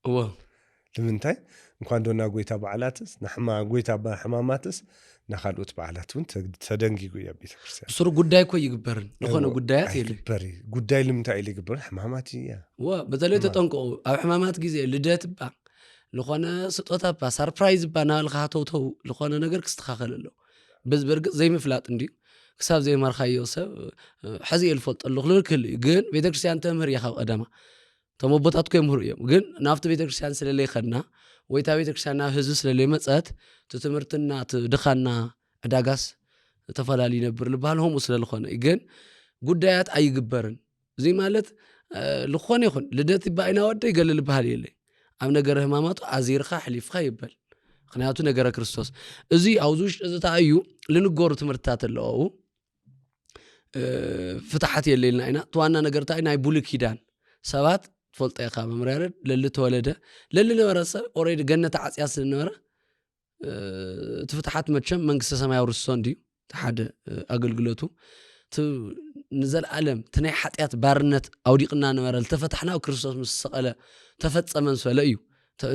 እወ ንምንታይ እንኳን ዶና ጎይታ በዓላትስ ናሕማ ጎይታ ሕማማትስ ናካልኦት በዓላት እውን ተደንጊጉ እያ ቤተክርስትያን ስሩ ጉዳይ እኮ ይግበርን ዝኾነ ጉዳያት የለ ጉዳይ ልምንታይ ኢሉ ይግበርን ሕማማት እያ በተለይ ተጠንቀቁ ኣብ ሕማማት ግዜ ልደት ባ ዝኾነ ስጦታ ባ ሰርፕራይዝ ባ ናበልካ ተውተው ዝኾነ ነገር ክስተኻኸል ኣሎ በርግጥ ዘይምፍላጥ እንዲዩ ክሳብ ዘይመርካዮ ሰብ ሕዚ የልፈልጥ ኣሎ ክልብል ክህሉ እዩ ግን ቤተክርስትያን ተምህር እያ ካብ ቀደማ ተመቦታት ኮ የምህሩ እዮም ግን ናብቲ ቤተክርስትያን ስለለይ ኸድና ወይታ ቤተክርስትያን ናብ ህዝቢ ስለለይ መፀት ትምህርትና ድኻና ዕዳጋስ ተፈላሊ ነብር ልበሃል ሆምኡ ስለዝኾነ ግን ጉዳያት ኣይግበርን እዚ ማለት ልኾነ ይኹን ልደት ባይና ወደ ይገል ልበሃል የለ ኣብ ነገረ ህማማቱ ኣዚርካ ሕሊፍካ ይበል ምክንያቱ ነገረ ክርስቶስ እዚ ኣብዚ ውሽጢ እዚ እዩ ልንገሩ ትምህርትታት ኣለዉ ፍትሓት የለልና ኢና ተዋና ነገርታ ናይ ብሉይ ኪዳን ሰባት ፈልጠ ኢኻ መምርያረድ ለሊ ተወለደ ለሊ ነበረ ሰብ ኦሬዲ ገነተ ዓፅያ ስለነበረ ትፍትሓት መቸም መንግስተ ሰማይ ውርሶ እንዲዩ ሓደ ኣገልግሎቱ ንዘለዓለም ትናይ ሓጢያት ባርነት ኣውዲቕና ነበረ ዝተፈታሕና ክርስቶስ ምስ ሰቐለ ተፈፀመን ስለ እዩ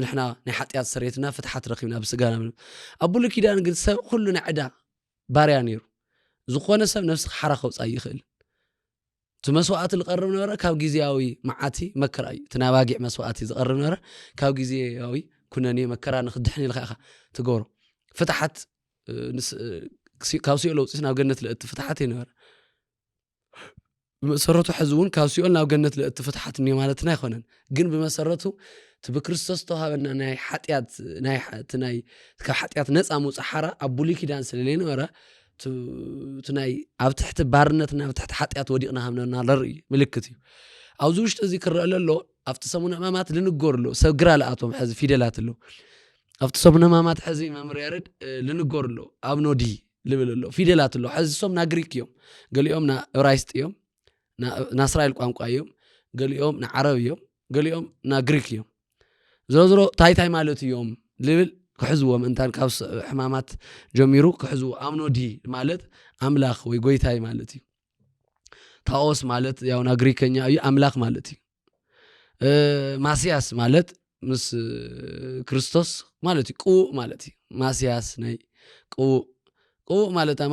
ንሕና ናይ ሓጢያት ሰሬትና ፍትሓት ረኺብና ብስጋና ኣብ ብሉይ ኪዳን ግን ሰብ ኩሉ ናይ ዕዳ ባርያ ነይሩ ዝኾነ ሰብ ነፍሲ ሓራ ከውፃእ ይኽእል ትመስዋዕት ዝቐርብ ነበረ ካብ ግዜያዊ መዓቲ መከራ እዩ ትናባጊዕ መስዋዕት ዝቐርብ ነበረ ካብ ግዜያዊ ኩነኔ መከራ ንክድሕን ኢልካ ኢኻ ትገብሮ ፍትሓት ካብ ሲኦል ኣውፂስ ናብ ገነት ልእቲ ፍትሓት ይነበረ ብመሰረቱ ሕዚ እውን ካብ ሲኦል ናብ ገነት ልእቲ ፍትሓት እኒዮ ማለትና ኣይኮነን ግን ብመሰረቱ ብክርስቶስ ተዋሃበና ናይ ሓጢያት ካብ ሓጢያት ነፃ ምውፃእ ሓራ ኣብ ብሉይ ኪዳን ስለለይ ነበረ ትናይ ኣብ ትሕቲ ባርነትና ኣብ ትሕቲ ሓጢያት ወዲቕና ሃምነና ለርኢ ምልክት እዩ ኣብዚ ውሽጢ እዚ ክረአ ኣሎ ኣብቲ ሰሙነ ሕማማት ልንገርሎ ሰብ ግራ ለኣቶም ሕዚ ፊደላት ኣሎ ኣብቲ ሰሙነ ሕማማት ሕዚ መምህር ያሬድ ልንገርሎ ኣብ ኖዲ ልብል ኣሎ ፊደላት ኣሎ ሕዚ ሶም ና ግሪክ እዮም ገሊኦም ና ዕብራይስጥ እዮም ና እስራኤል ቋንቋ እዮም ገሊኦም ና ዓረብ እዮም ገሊኦም ና ግሪክ እዮም ዝሮዝሮ ታይታይ ማለት እዮም ልብል ክሕዝዎም እንታን ካብ ሕማማት ጀሚሩ ክሕዝዎ ኣምኖዲ ማለት ኣምላኽ ወይ ጎይታይ ማለት እዩ ታኦስ ማለት ያው ና ግሪከኛ እዩ ኣምላኽ ማለት እዩ ማስያስ ማለት ምስ ክርስቶስ ማለት እዩ ቁ ማለት እዩ ማስያስ ናይ ቁ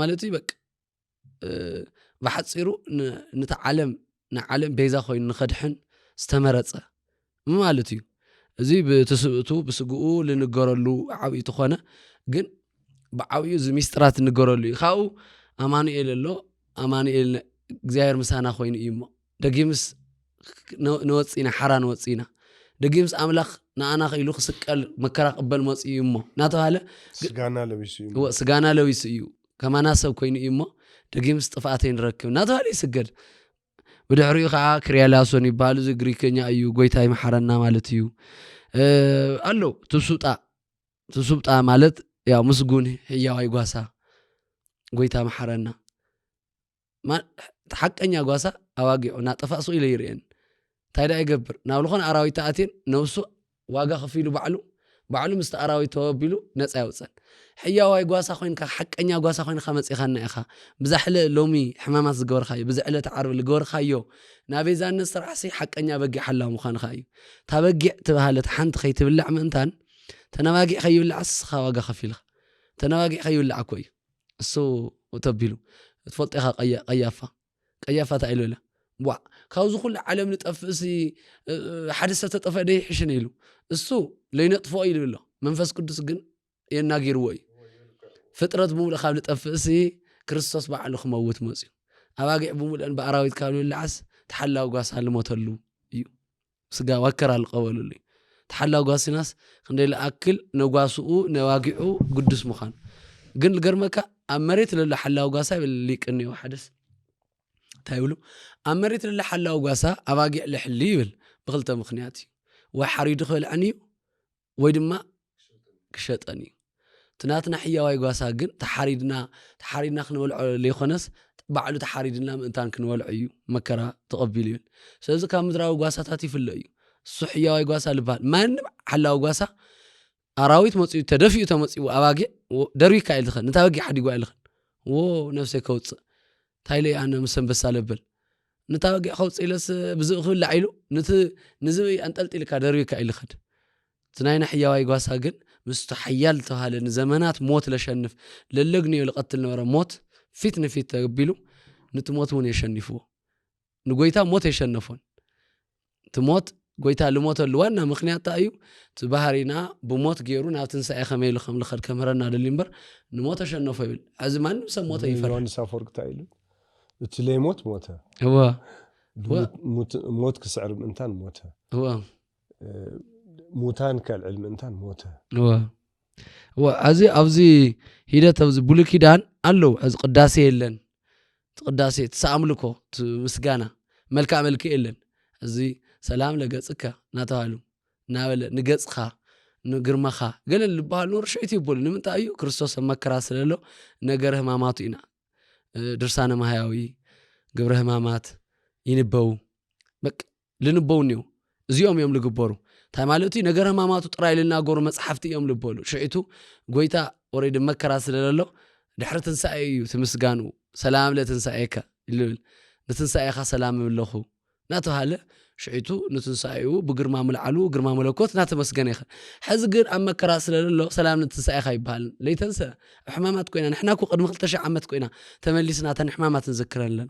ማለት እዩ በቃ ብሓፂሩ ነታ ዓለም ንዓለም ቤዛ ኮይኑ ንኸድሕን ዝተመረፀ ማለት እዩ እዚ ብትስብእቱ ብስግኡ ልንገረሉ ዓብዪ ተኾነ ግን ብዓብዩ እዚ ሚስጥራት ንገረሉ እዩ ካብኡ ኣማኑኤል ኣሎ ኣማኑኤል እግዚኣብሔር ምሳና ኮይኑ እዩ እሞ ደጊምስ ንወፂና ሓራ ንወፂና ደጊምስ ኣምላኽ ንኣና ኽኢሉ ክስቀል መከራ ቅበል መፂ እዩ እሞ እናተባሃለ ስጋና ለዊሱ እዩ ከማና ሰብ ኮይኑ እዩ እሞ ደጊምስ ጥፍኣተይ ንረክብ እናተባሃለ ይስገድ ብድሕሪኡ ከዓ ክርያላሶን ይበሃሉ እዚ ግሪከኛ እዩ ጎይታ ይመሓረና ማለት እዩ ኣሎ ትሱብጣ ማለት ያው ምስጉን ህያዋይ ጓሳ ጎይታ መሓረና ሓቀኛ ጓሳ ኣዋጊዑ ና ጠፋእሱ ኢለ ይርአን ታይዳ ይገብር ናብ ልኾነ ኣራዊት ኣትየን ነብሱ ዋጋ ከፊሉ ባዕሉ ባዕሉ ምስ ኣራዊት ተወቢሉ ነፃ ይውፅን ሕያዋይ ጓሳ ኮይንካ ሓቀኛ ጓሳ ኮይንካ መፂኻና ኢኻ ብዛሕለ ሎሚ ሕማማት ዝገበርካዮ ብዝዕለት ዓርቢ ዝገበርካዮ ናቤዛነት ስራሕሲ ሓቀኛ በጊዕ ሓላው ምዃንካ እዩ ታበጊዕ ትባሃለት ሓንቲ ከይትብላዕ ምእንታን ተነባጊዕ ከይብላዕ ስኻ ዋጋ ከፊልካ ተነባጊዕ ከይብላዕ እኮ እዩ እሱ ተቢሉ ትፈልጥ ኢኻ ቀያፋ ታኢሉላ ዋ ካብዚ ኩሉ ዓለም ንጠፍእሲ ሓደ ሰብ ተጠፍአ ደ ይሕሽን ኢሉ እሱ ለይነጥፎ ኢሉ ብሎ መንፈስ ቅዱስ ግን የናጊርዎ እዩ ፍጥረት ብምሉእ ካብ ዝጠፍእሲ ክርስቶስ ባዕሉ ክመውት መፅዩ ኣባጊዕ ብምሉእን ብኣራዊት ካብ ዝብላዓስ ተሓላዊ ጓሳ ልሞተሉ እዩ ስጋ ዋከራ ዝቀበሉሉ እዩ ተሓላዊ ጓሲናስ ክንደይ ዝኣክል ነጓስኡ ነዋጊዑ ቅዱስ ምዃኑ ግን ዝገርመካ ኣብ መሬት ዘሎ ሓላዊ ጓሳ ይብል ሊቅኒዮ ሓደስ እንታይ ይብሉ ኣብ መሬት ዘሎ ሓላዊ ጓሳ ኣባጊዕ ልሕሊ ይብል ብክልተ ምክንያት እዩ ወይ ሓሪዱ ክበልዐን እዩ ወይ ድማ ክሸጠን እዩ ትናትና ሕያዋይ ጓሳ ግን ተሓሪድና ክንበልዖ ዘይኮነስ ባዕሉ ተሓሪድና ምእንታን ክንበልዖ እዩ መከራ ተቐቢሉ ይብል ስለዚ ካብ ምድራዊ ጓሳታት ይፍለ እዩ እሱ ሕያዋይ ጓሳ ልበሃል ማንም ሓላዊ ጓሳ ኣራዊት መፅኡ ተደፊኡ ተመፅኡ ኣባጊዕ ደርቢካ ኢልኽን ነታ በጊዕ ሓዲጓ ኢልኽን ነፍሰይ ከውፅእ ታይለይ ኣነ ምስ አንበሳ ለብል ነታ በጊዕ ከውፅእ ኢለስ ብዝእ ክብላዕ ኢሉ ንዝብኢ ኣንጠልጢልካ ደርቢካ ኢልኽን ትናይና ሕያዋይ ጓሳ ግን ምስቱ ሓያል ተባሃለ ንዘመናት ሞት ለሸንፍ ለለግንዮ ልቐትል ነበረ ሞት ፊት ንፊት ተገቢሉ ነቲ ሞት እውን የሸኒፍዎ ንጎይታ ሞት የሸነፎን እቲ ሞት ጎይታ ልሞተሉ ዋና ምክንያት እዩ እቲ ባህሪና ብሞት ገይሩ ናብ ትንሳኤ ከመይ ኢሉ ከም ልኸድ ከምህረና ደሊ እምበር ንሞት ተሸነፎ ይብል እዚ ማንም ሰብ ሞተ ይፈርሕ ዮሐንስ አፈወርቅ እንታይ ኢሉ እቲ ለይሞት ሞተ ሞት ክስዕር ምእንታን ሞተ ሙታን ካልዕል ምእንታን ሞተ ኣብዚ ሂደት ኣብዚ ብሉይ ኪዳን ኣለው እዚ ቅዳሴ የለን ቅዳሴ ተኣምልኮ ምስጋና መልክዕ መልክዕ የለን እዚ ሰላም ለገጽካ ናተባሉ ናበለ ንገጽኻ ንግርማኻ ገለ ልባሃል ኑር ሸይት ይብሉ ንምንታይ እዩ ክርስቶስ መከራ ስለሎ ነገር ህማማቱ ኢና ድርሳነ ማህያዊ ግብረ ህማማት ይንበው በቃ ልንበው ነው እዚኦም እዮም ልግበሩ ታይ ማለት እዩ ነገር ህማማቱ ጥራይ ልናገሩ መጽሓፍቲ እዮም ልበሉ ሸይቱ ጎይታ ኦሬዲ መከራ ስለሎ ድሕሪ ትንሳኤ እዩ ትምስጋኑ ሰላም ለትንሳኤካ ይብል ንትንሳኤኻ ሰላም ይብለኹ ናተባለ ሸይቱ ንትንሳኤው ብግርማ መልዓሉ ግርማ መለኮት ናተመስገነ ይኸ ሕዚ ግን ኣብ መከራ ስለሎ ሰላም ንትንሳኤኻ ይባሃል ለይተንሰ ሕማማት ኮይና ንሕና እኮ ቅድሚ 2000 ዓመት ኮይና ተመሊስና ተንሕማማት ንዝክረለና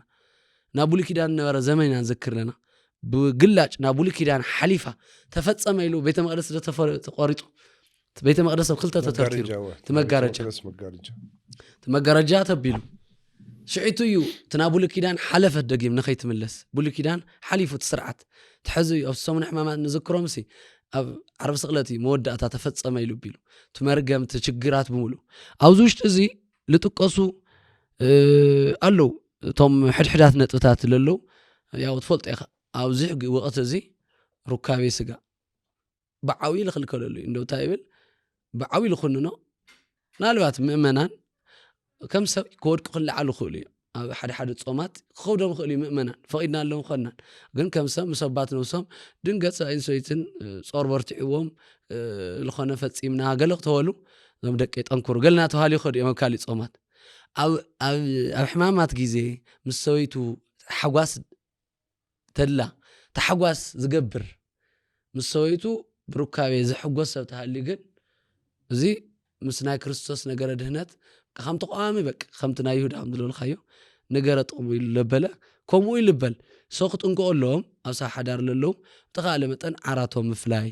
ናብ ብሉይ ኪዳን ነበረ ዘመንና ንዝክረለና ብግላጭ ናብ ብሉይ ኪዳን ሓሊፋ ተፈጸመ ኢሉ ቤተ መቅደስ ተቆሪጡ ቤተ መቅደስ ክልተ ተተርቲሩ ተመጋረጃ ተቢሉ ሽዒቱ እዩ ትናብ ብሉይ ኪዳን ሓለፈት ደጊም ንኸይትምለስ ብሉይ ኪዳን ሓሊፉት ስርዓት ትሕዚ ኣብ ሰሙን ሕማማት ንዝክሮምሲ ኣብ ዓርቢ ስቕለት መወዳእታ ተፈጸመ ኢሉ ቢሉ ትመርገምቲ ችግራት ብምሉ ኣብዚ ውሽጢ እዚ ልጥቀሱ ኣለው እቶም ሕድሕዳት ነጥብታት ለለው ያው ትፈልጦ ኢኻ ኣብዚ ወቕቲ እዚ ሩካቤ ስጋ ብዓብይ ልኽልከለሉ እንደው እንታይ ይብል ብዓብይ ልኹንኖ ናልባት ምእመናን ከም ሰብ ክወድቁ ክልዓሉ ክእሉ እዩ ኣብ ሓደ ጾማት ክኸውዶም ክእሉ ምእመናን ፈቂድና ኣለዎም ኾናን ግን ከም ሰብ ምሰባት ነውሶም ድንገት ኢንሶይትን ጾር በርቲዕዎም ልኾነ ፈጺምና ገለ ክተወሉ ዞም ደቂ ጠንኩሩ ገለና ተባሃሉ ይኸዱ እዮም ኣብ ካሊእ ጾማት ኣብ ሕማማት ጊዜ ምስ ሰበይቱ ሓጓስ ተላ ተሓጓስ ዝገብር ምስ ሰበይቱ ብሩካቤ ዝሕጎስ ሰብ ተሃሊ ግን እዚ ምስ ናይ ክርስቶስ ነገረ ድህነት ከም ተቋሚ በቃ ከምቲ ናይ ይሁዳ ምድለልካዮ ነገረ ጥቕሙ ኢሉ ለበለ ከምኡ ይልበል ሰው ክጥንቅኦ ኣለዎም ኣብ ሳ ሓዳር ለለው ብተኻለ መጠን ዓራቶም ምፍላይ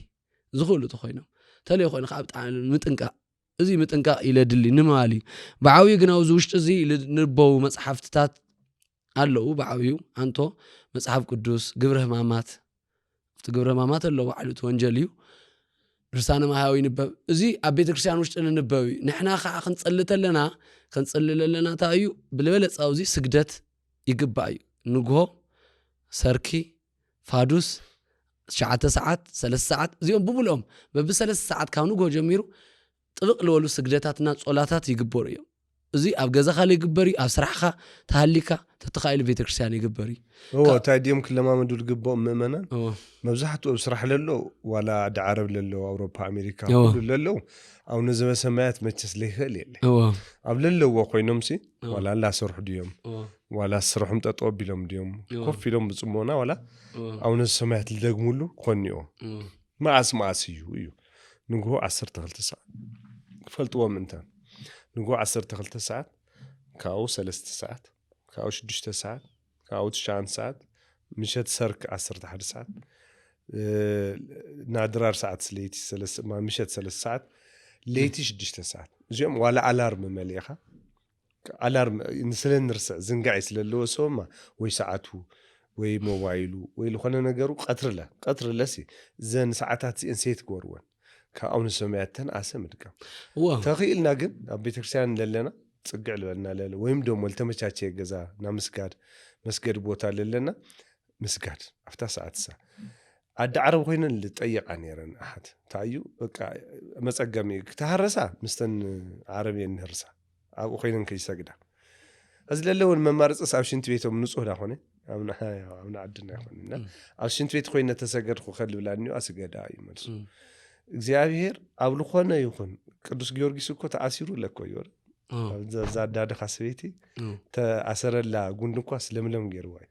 ዝኽእሉ ተኾይኖም ተለይ ኮይኑ ካብ ምጥንቃቅ እዚ ምጥንቃቅ ኢለድሊ ንማል እዩ ብዓብዩ ግን ኣብዚ ውሽጢ እዚ ንበው መጽሓፍትታት ኣለው ብዓብዩ አንቶ መጽሓፍ ቅዱስ ግብረ ህማማት ግብረ ህማማት ኣለው ባዕሉት ወንጀል እዩ ድርሳነ ማህያዊ ንበብ እዚ ኣብ ቤተ ክርስቲያን ውሽጢ ንበብ ንሕና ከዓ ክንጽልለለና ታዩ ብልበለጸ ኣብዚ ስግደት ይግባእ እዩ ንግሆ ሰርኪ ፋዱስ 9 ሰዓት 3 ሰዓት እዚኦም ብሙሉኦም በብ 3 ሰዓት ካብ ንግሆ ጀሚሩ ጥብቕ ዝበሉ ስግደታትና ጾላታት ይግበሩ እዮም እዚ ኣብ ገዛኻ ይግበሪ ኣብ ስራሕኻ ተሃሊካ ተተኻኢሉ ቤተክርስትያን ይግበሪ هو تايديم كل ما مدول قبوا مؤمنا مبزحته بصراحة للو ولا عرب للو أوروبا أمريكا كل للو أو نزل سماعات متجس ليه ليه أو للو وقوي نمسي ولا لا سرح ديوم ولا سرح متطوب لهم ديوم كوف لهم بسمونا ولا أو نزل سماعات لدقمولو خنيو ما أسمع سيو نقول 10 تغلت ساعة فلتوا منتان نقول 10 تغلت ساعة كاو 3 ساعات كاو 6 ساعات كاو 9 ساعات مشات سرك 11 ساعات نادرار ساعات سليتي ما مشات 3 ساعات ليتي 6 ساعات جيم ولا الارم مليخه الارم نسلن نرسع زنقعي سللو سوما وي ساعته وي موبايلو وي لخنا نغرو قطر لسي زين ساعات انسيت غورون كاون سمعتن اسمدكا تخيلنا ግን ኣብ ቤተክርስቲያን ለለና ጽግዕ ለለና ለለ ወይም ደሞ ለተመቻቸ ገዛ መስገድ ቦታ ለለና መስገድ አፍታ ሰዓት አዳ ዓረብ ኮይነን ልጠየቃ ነረን አሐድ ታዩ በቃ መጸገሚ ተሐረሳ ምስተን ዓረብየን ነርሳ ኣብ ኮይነን ከይሰግዳ አዝለለውን መማርጽ ሳብሽንት ቤቶም ንጹህ ዳኾነ አምና አድና ይሆንና አብሽንት ቤት ኮይነ ተሰገድኩ ከልብላኒው አስገዳ ይመልሱ እግዚአብሔር አብልኾነ ይሁን ቅዱስ ጊዮርጊስ እኮ ተአሲሩ ለኮ ይወር ዛዳደ ኻስቤቲ ተአሰረላ ጉንድንኳ ስለምለም ገርዋይ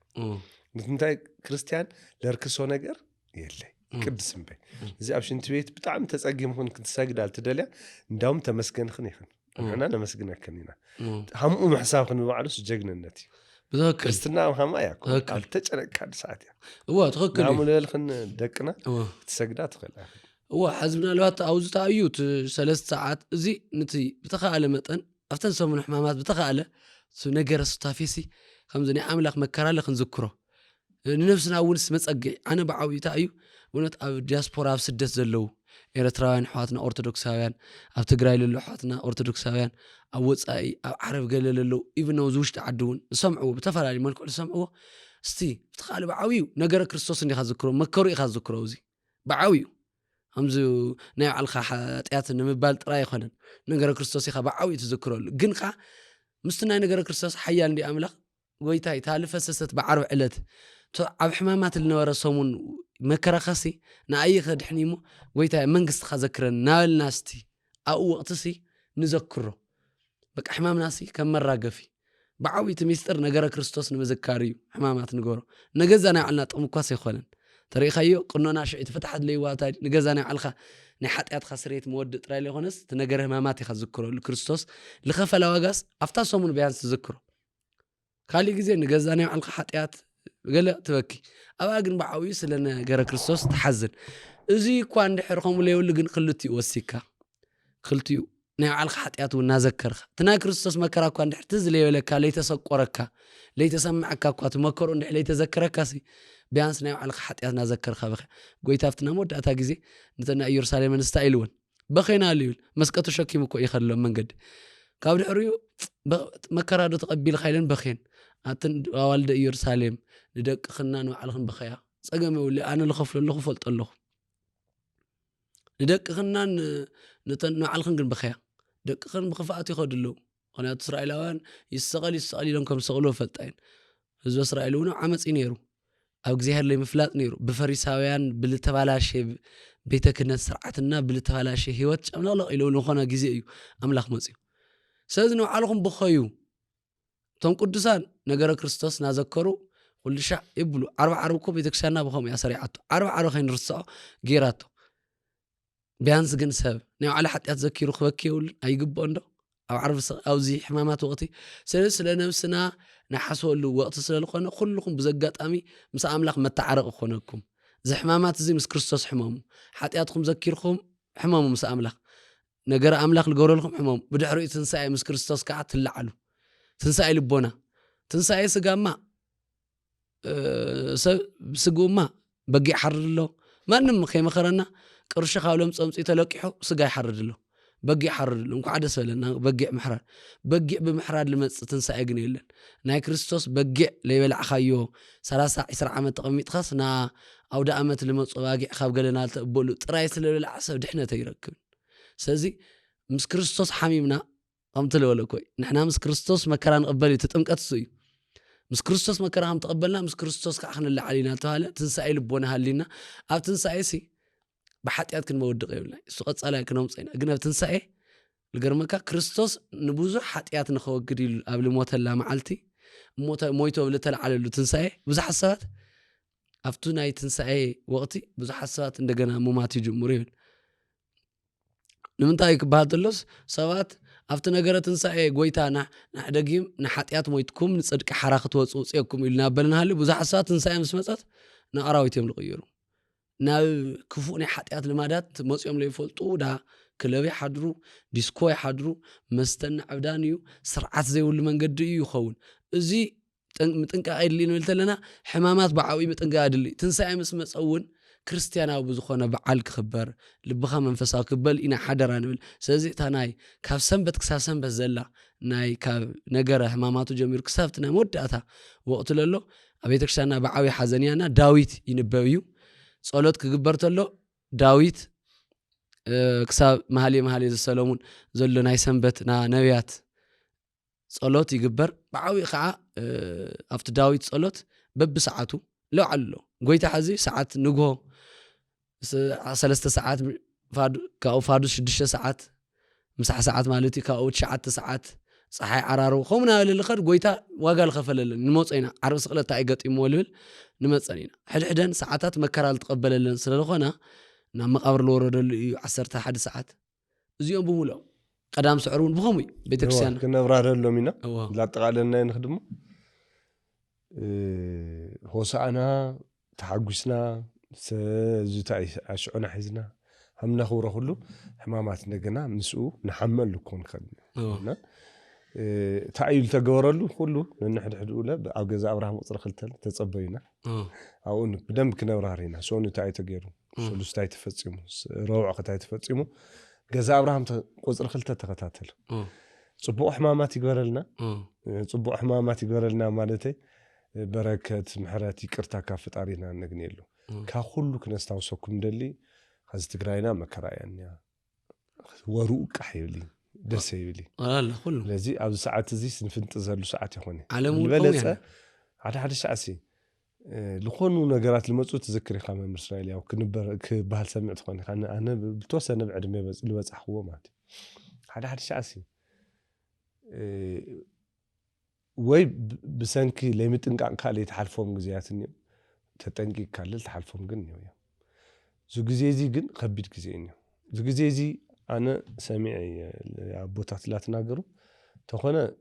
እንታይ ክርስቲያን ለርክሶ ነገር የለይ ቅድስም በይ እዚ አብሽንት ቤት በጣም ተጸግምኩን ክትሰግዳል ትደልያ እንዳውም ተመስገንክን ይሁን አና ለመስግነከኒና ሐሙ መሕሳብክን በዓሉስ ጀግንነት بذكر ክርስትና ሐማ ያኮ አልተጨነቃድ ሰዓት ያ ትክክል ናሙለልክን ደቅና ትሰግዳ ትኸላ حزبنا الوقت أوزت أيوت 3 ساعات زي نتي بتخاله متن أفتن سمون حمامات بتخاله سنجر استافيسي خمسة عاملك مكرالة خنذكره نفسنا أول سمت أجي أنا بعوي تأيو ونت أو دياسبورا في 6 زلوا إيرتراويان حواتنا أرثوذكساويان أو تجراي للو حواتنا أرثوذكساويان أو وصاي أو عرب قال للو even though زوجت عدون سمعوا بتفرع ما نقول سمعوا استي بتخاله بعويو نجر كريستوس إني خذكره مكرو يخذكره زي بعويو همزو ناي علخا حاتيات نمبال طراي خنن نغير كريستوس يخا بعوي تذكروا جن خا مستنا نغير كريستوس حيال دي املاح ويتاي تالف فسست بعرب علت عب حمامات النور صومون مكرخسي نا اي خدحنيمو ويتاي منغست خذكرن نال ناستي او وقتسي نذكره بك حمام ناسي كم مره قفي بعوي تميستر نغير كريستوس نمذكاريو حمامات نغورو نغزانا علنا طم كواس يخولن طريقيو قنونا شيء فتحت لي واتاي نغزانا علخا ني حطيات خسريت مود طراي لي هونس تنغره همامات يخذكروا لكريستوس لخفل واغاس افتا سومون بيانس تذكروا خالي غزي نغزانا علخا حطيات قال تبكي اباغن بعوي سلنا غير كريستوس تحزن ازي كو اندحركم ليول غن خلتي وسيكا خلتيو ني علخا حطيات ونذكرخ تنا كريستوس مكرا كو اندحر تزلي ولكا ليتسقركا ليتسمعكا كو تمكروا اندح ليتذكركا سي بيانس نايو على حطيات نذكر خبخ قويتافتنا مود اتا غزي نتنا يرسالم نستايلون بخينا ليول مسقطو شكيم كو يخلو منقد كاب دحريو مكرا دو تقبيل خيلن بخين اتن والد يرسالم ندق خنان وعلخن بخيا صقمي ولي انا لخفل لخفل طلخ ندق خنان نتن علخن كن بخيا دق خن بخفات يخدلو قنات اسرائيلاوان يسقل لهم سقلو فلطين حزب اسرائيلونو عمص ينيرو أو جزيهر اللي مفلات نيرو بفريساويان بالتبالاشي بيت كهنة سرعتنا بالتبالاشي هيوت أملا الله إلو نخونا جزيئيو أملاخ مزيو سيدنا علىهم بخيو تم قدسان نجار كريستوس نذكروا كل شيء يبلو 4 عربكم بيتكسرنا بخم يا سريعته 4 خين رصاو جيراتو بيانس جن سبب نيو على حد يتذكروا خبكيول أيجب عنده أو عرب أو زي حمامات وقتي سلسلة نفسنا نحسوا له وقت سلسلة خنا كلكم بزقات أمي مسا أملاخ متعرق خناكم زي حمامات زي مس كريستوس حمام حتى ياتكم ذكركم حمام مسا أملاخ نجار أملاخ الجور لكم حمام بدحروا تنسى مس كريستوس كعت اللعلو تنسى لبنا تنسى سجامة سجوما بقي حرر له ما نم خيمة خرنا قرش خالهم صمت يتلقحوا سجاي حرر له بقي حرر له انكو عدس لنا بقي محرر بقي بمحرر لما تنسى يقنيلن ناي كريستوس بقي ليبلع خيو 30 عام تقميط خاصنا او دا امت لما صواقي خاب قالنا تقبلوا طراي سلبلع سب دحنا تيركب سلازي مس كريستوس حميمنا قمت له ولا كوي نحنا مس كريستوس مكران قبل تطمقت سوي مس كريستوس مكرا هم تقبلنا مس كريستوس كاخنا اللي علينا تهاله تنساي لبونا هالينا اب تنساي سي بحطيات كنمودق يبلنا سقط صلاي كنوم صينا غنا تنساي الجرمكا كريستوس نبوزو حطيات نخوغدي قبل موت لا معلتي مويتو بلتل على له تنساي بزح حسابات افتو ناي تنساي وقتي بزح حسابات እንደገና ሙማት ይጀምሩ ይብል ንምንታይ ክባሃልሎስ ሰባት ኣብቲ ነገረ ትንሳኤ ጎይታና ናሕደጊም ንሓጢያት ሞይትኩም ንጽድቂ ሓራ ክትወፁ ጽየኩም ኢልና በልናሃሊ ብዙሕ ሓሳባት ትንሳኤ ምስ መጻት ንኣራዊት እዮም ዝቕይሩ ናብ ክፉእ ናይ ሓጢያት ልማዳት መጽኦም ለይፈልጡ ዳ ክለብ ይሓድሩ ዲስኮ ይሓድሩ መስተና ዕብዳን እዩ ስርዓት ዘይብሉ መንገዲ እዩ ይኸውን እዚ ምጥንቃቕ ይድሊ ንብል ተለና ሕማማት ብዓብይ ምጥንቃቕ ይድሊ ትንሳኤ ምስ መጸውን ክርስቲያናዊ ብዝኾነ በዓል ክኽበር ልብኻ መንፈሳዊ ክበል ኢና ሓደራ ንብል ስለዚ እታ ናይ ካብ ሰንበት ክሳብ ሰንበት ዘላ ናይ ካብ ነገረ ሕማማቱ ጀሚሩ ክሳብቲ ናይ መወዳእታ ወቕቱ ለሎ ኣብ ቤተክርስትያንና ብዓብይ ሓዘንያና ዳዊት ይንበብ እዩ ጸሎት ክግበር ተሎ ዳዊት ክሳብ መኃልየ ዘሰሎሙን ዘሎ ናይ ሰንበት ና ነቢያት ጸሎት ይግበር ብዓብይ ከዓ ኣብቲ ዳዊት ጸሎት በብሰዓቱ ለውዓሎ ጎይታ ሕዚ ሰዓት ንግሆ 3 ሰዓት ካው ፋዱስ 6 ሰዓት ምሳሕ ሰዓት ማለት ካው 9 ሰዓት ፀሓይ ዓራሩ ኸምና ለልኸድ ጎይታ ዋጋ ልኸፈለለን ንመጽይና ዓርብ ስቕለታ አይገጥሙ ወልብል ንመጽኒና ሕድሕደን ሰዓታት መከራል ተቀበለለን ስለለኾና ናብ መቃብር ለወረደሉ እዩ 11 ሰዓት እዚኦም ብሙሉ ቀዳም ስዕሩን ብኸሙ ቤተክርስቲያን ክነብራረሎም ኢና ላጠቃለልና ንخدمو ሆሳዕና ተሐጉስና ዝታይ አሽዑና ሒዝና همنا خورة كله حمامات نجنا مسؤول نحمل لكون خدنا تعيل تجورلو كله نحد حدوله أو جزاء أبراهيم أصلا خلتل تصبينا أو إنك بدم كنا ورارينا شلون تعي تجيرو شلون تعي تفصيمه روعة تعي تفصيمه جزاء أبراهيم أصلا خلتل تقتاتل صبوا حمامات يجورلنا صبوا حمامات يجورلنا مالتي بركة محراتي كرتا كافت علينا نجنيلو كخلو كنا استوصكم دلي خذ تقرأينا مكرايا وروق حيولي دسيولي لا كله لذي أو ساعات زي سنفنت زهر ساعات يخوني على البلد على حد شعسي لخونو نجارات الموضوع تذكري خامة إسرائيل أو كنبر كبهال سمعت خوني أنا بتوصل نبعد ما بس اللي بس أخوه مات على حد شعسي وي بسنكي لما تنقع كالي تحالفهم جزياتني تتنقي كالي تحالفهم جنيه زو جزيزي جن خبيت جزيني زو جزيزي أنا سامعي أبوتات لا تناقروا تخونا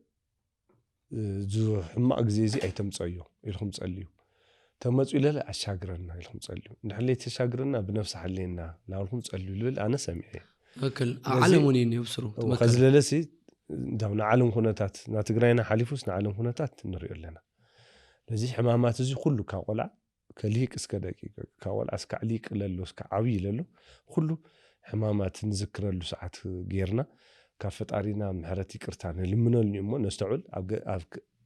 زو حما جزيزي أي تمصيو يلهم تصليو تمصيو لا أشاقرنا يلهم تصليو نحليت أشاقرنا بنفس حلينا لا لهم تصليو لول أنا سامعي أكل علموني يبصروا خزل لسي داونا علم هناتات ناتقرينا حليفوس نعلم هناتات نريو لنا لذي حمامات زي كله كاولع كليك اسكا دقيقة كاول اسكا عليك للو اسكا عوي للو كله حمامات نذكر له ساعات غيرنا كافت ارينا محرتي قرتان لمنو نيمو نستعول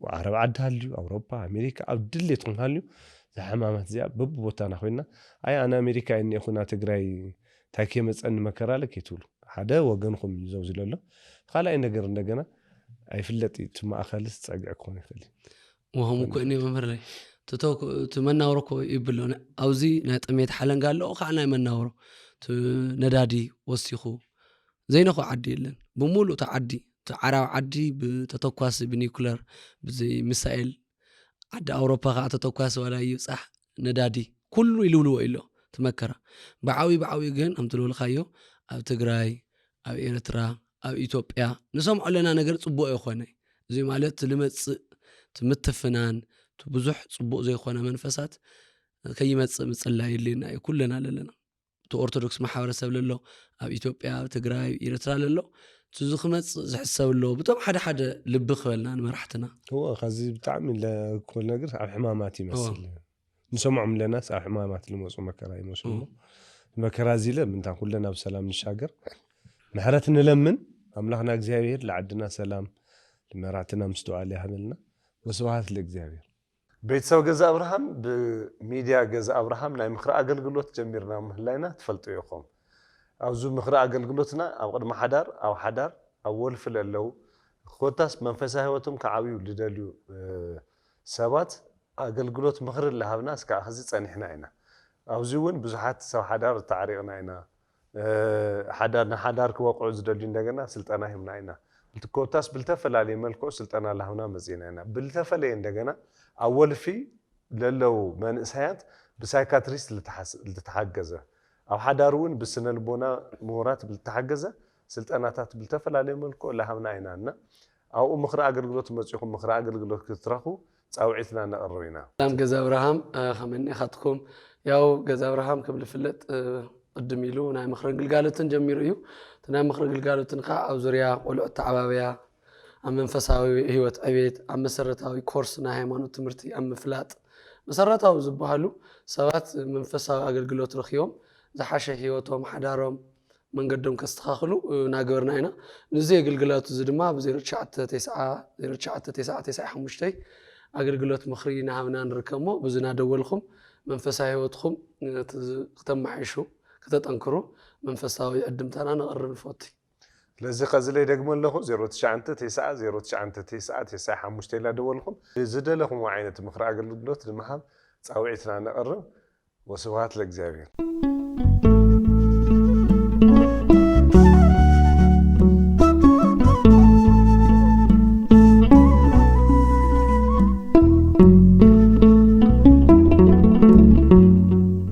عرب عداليو اوروبا امريكا ابدليتهم هاليو حمامات زي بب بوتانا خوينا اي انا امريكا اني اخونا تግራይ ታኪ መጸን መከራለክ ይትሉ ሓደ ወገንኩም ይዘውዝ ለሎ خالاي ነገር እንደገና አይፍለጥ ትማእኸልስ ጸግዕ ኮን ይኽእል وهم كوني ممرلي تمناوركو يبلون أوزي نتأميت حلن قال له خلنا مناورو تندادي وسيخو زينخو عدي لن بمولو تعدي تعرى عدي بتتوكواس بنيكولر بزي مسائل عد أوروبا قاعد تتوكواس ولا يصح ندادي كله يلولو إله تمكره بعوي جن أمتلو الخيو أو تجراي أو إيرترا أو إثيوبيا نسمع لنا نجر صبوا إخواني زي مالت لمت تمتفنان بزح صبوا زي إخوانا منفسات كيمات متصلى لنا كلنا لنا تو أرثوذكس محاورة لله أو إثيوبيا أو تجراي إيرترا لله تزخمت زحسوا له بتوم حدا لب خلنا مرحتنا هو خزي بتعمل لكل نجر على حماماتي مثل نسمع من الناس على حمامات الموسم مكراي موسم مكرازي له من كلنا بسلام نشاجر محرتنا لمن أملاحنا إخزابير لعدنا سلام لمراتنا مستوى عليها ملنا وسوات لإخزابير بيتسو جزء أبراهام بميديا جزء أبراهام لا مخرا أقلقلوت جميرنا مهلينا تفلتوا يقوم أو زو مخرا أقلقلوتنا أو قد ما حدار أو ولف للو ኮታስ መንፈሳዊ ህይወቱም ከዓብዩ ልደልዩ ሰባት አገልግሎት ምኽሪ ለሃብና እስከ ሕዚ ጸኒሕና ኢና ኣብዚ እውን ብዙሓት ሰብ ሓዳር ተዓሪቕና ኢና ሓዳር ክወቅዑ ዝደልዩ እንደገና ስልጠና ሂብና ኢና ኮታስ ብልተፈላለየ መልክዑ ስልጠና ለሃብና መጺና ኢና ብልተፈለየ እንደገና ኣብ ወልፊ ለለው መንእሰያት ብሳይካትሪስት ልተሓገዘ ኣብ ሓዳር እውን ብስነ ልቦና ምሁራት ብልተሓገዘ ስልጠናታት ብልተፈላለየ መልክዑ ለሃብና ኢና እና ኣብኡ ምኽሪ ኣገልግሎት መጺኹም ምኽሪ ኣገልግሎት ክትረኽቡ ጻውዒትና ነቕርብ ኢና ሰላም ገዛ አብርሃም ከመኒ ኢኻትኩም ያው ገዛ አብርሃም ከም ዝፍለጥ ቅድም ኢሉ ናይ ምኽሪ ግልጋሎትን ጀሚሩ እዩ ናይ ምኽሪ ግልጋሎትን ከዓ ኣብ ዙርያ ቆልዑት ተዓባብያ ኣብ መንፈሳዊ ህይወት ዕቤት ኣብ መሰረታዊ ኮርስ ናይ ሃይማኖት ትምህርቲ ኣብ ምፍላጥ መሰረታዊ ዝበሃሉ ሰባት መንፈሳዊ ኣገልግሎት ረኺቦም ዝሓሸ ህይወቶም ሓዳሮም መንገዶም ከስተኻኽሉ ናገበርና ኢና እዚ ኣገልግሎት እዚ ድማ ብ09900995 ኣገልግሎት ምኽሪ ናሃብና ንርከሞ ብዝና ደወልኩም መንፈሳዊ ህይወትኩም ክተማሓይሹ ከተጠንክሩ መንፈሳዊ ዕድምታና ነቕርብ ንፈቲ ለዚ ከዝለይ ደግሞ ኣለኹ 09900995 ኢላ ደወልኩም ዝደለኹም ዓይነት ምኽሪ ኣገልግሎት ንምሃብ ጻውዒትና ነቕርብ ወስብሃት ለእግዚአብሔር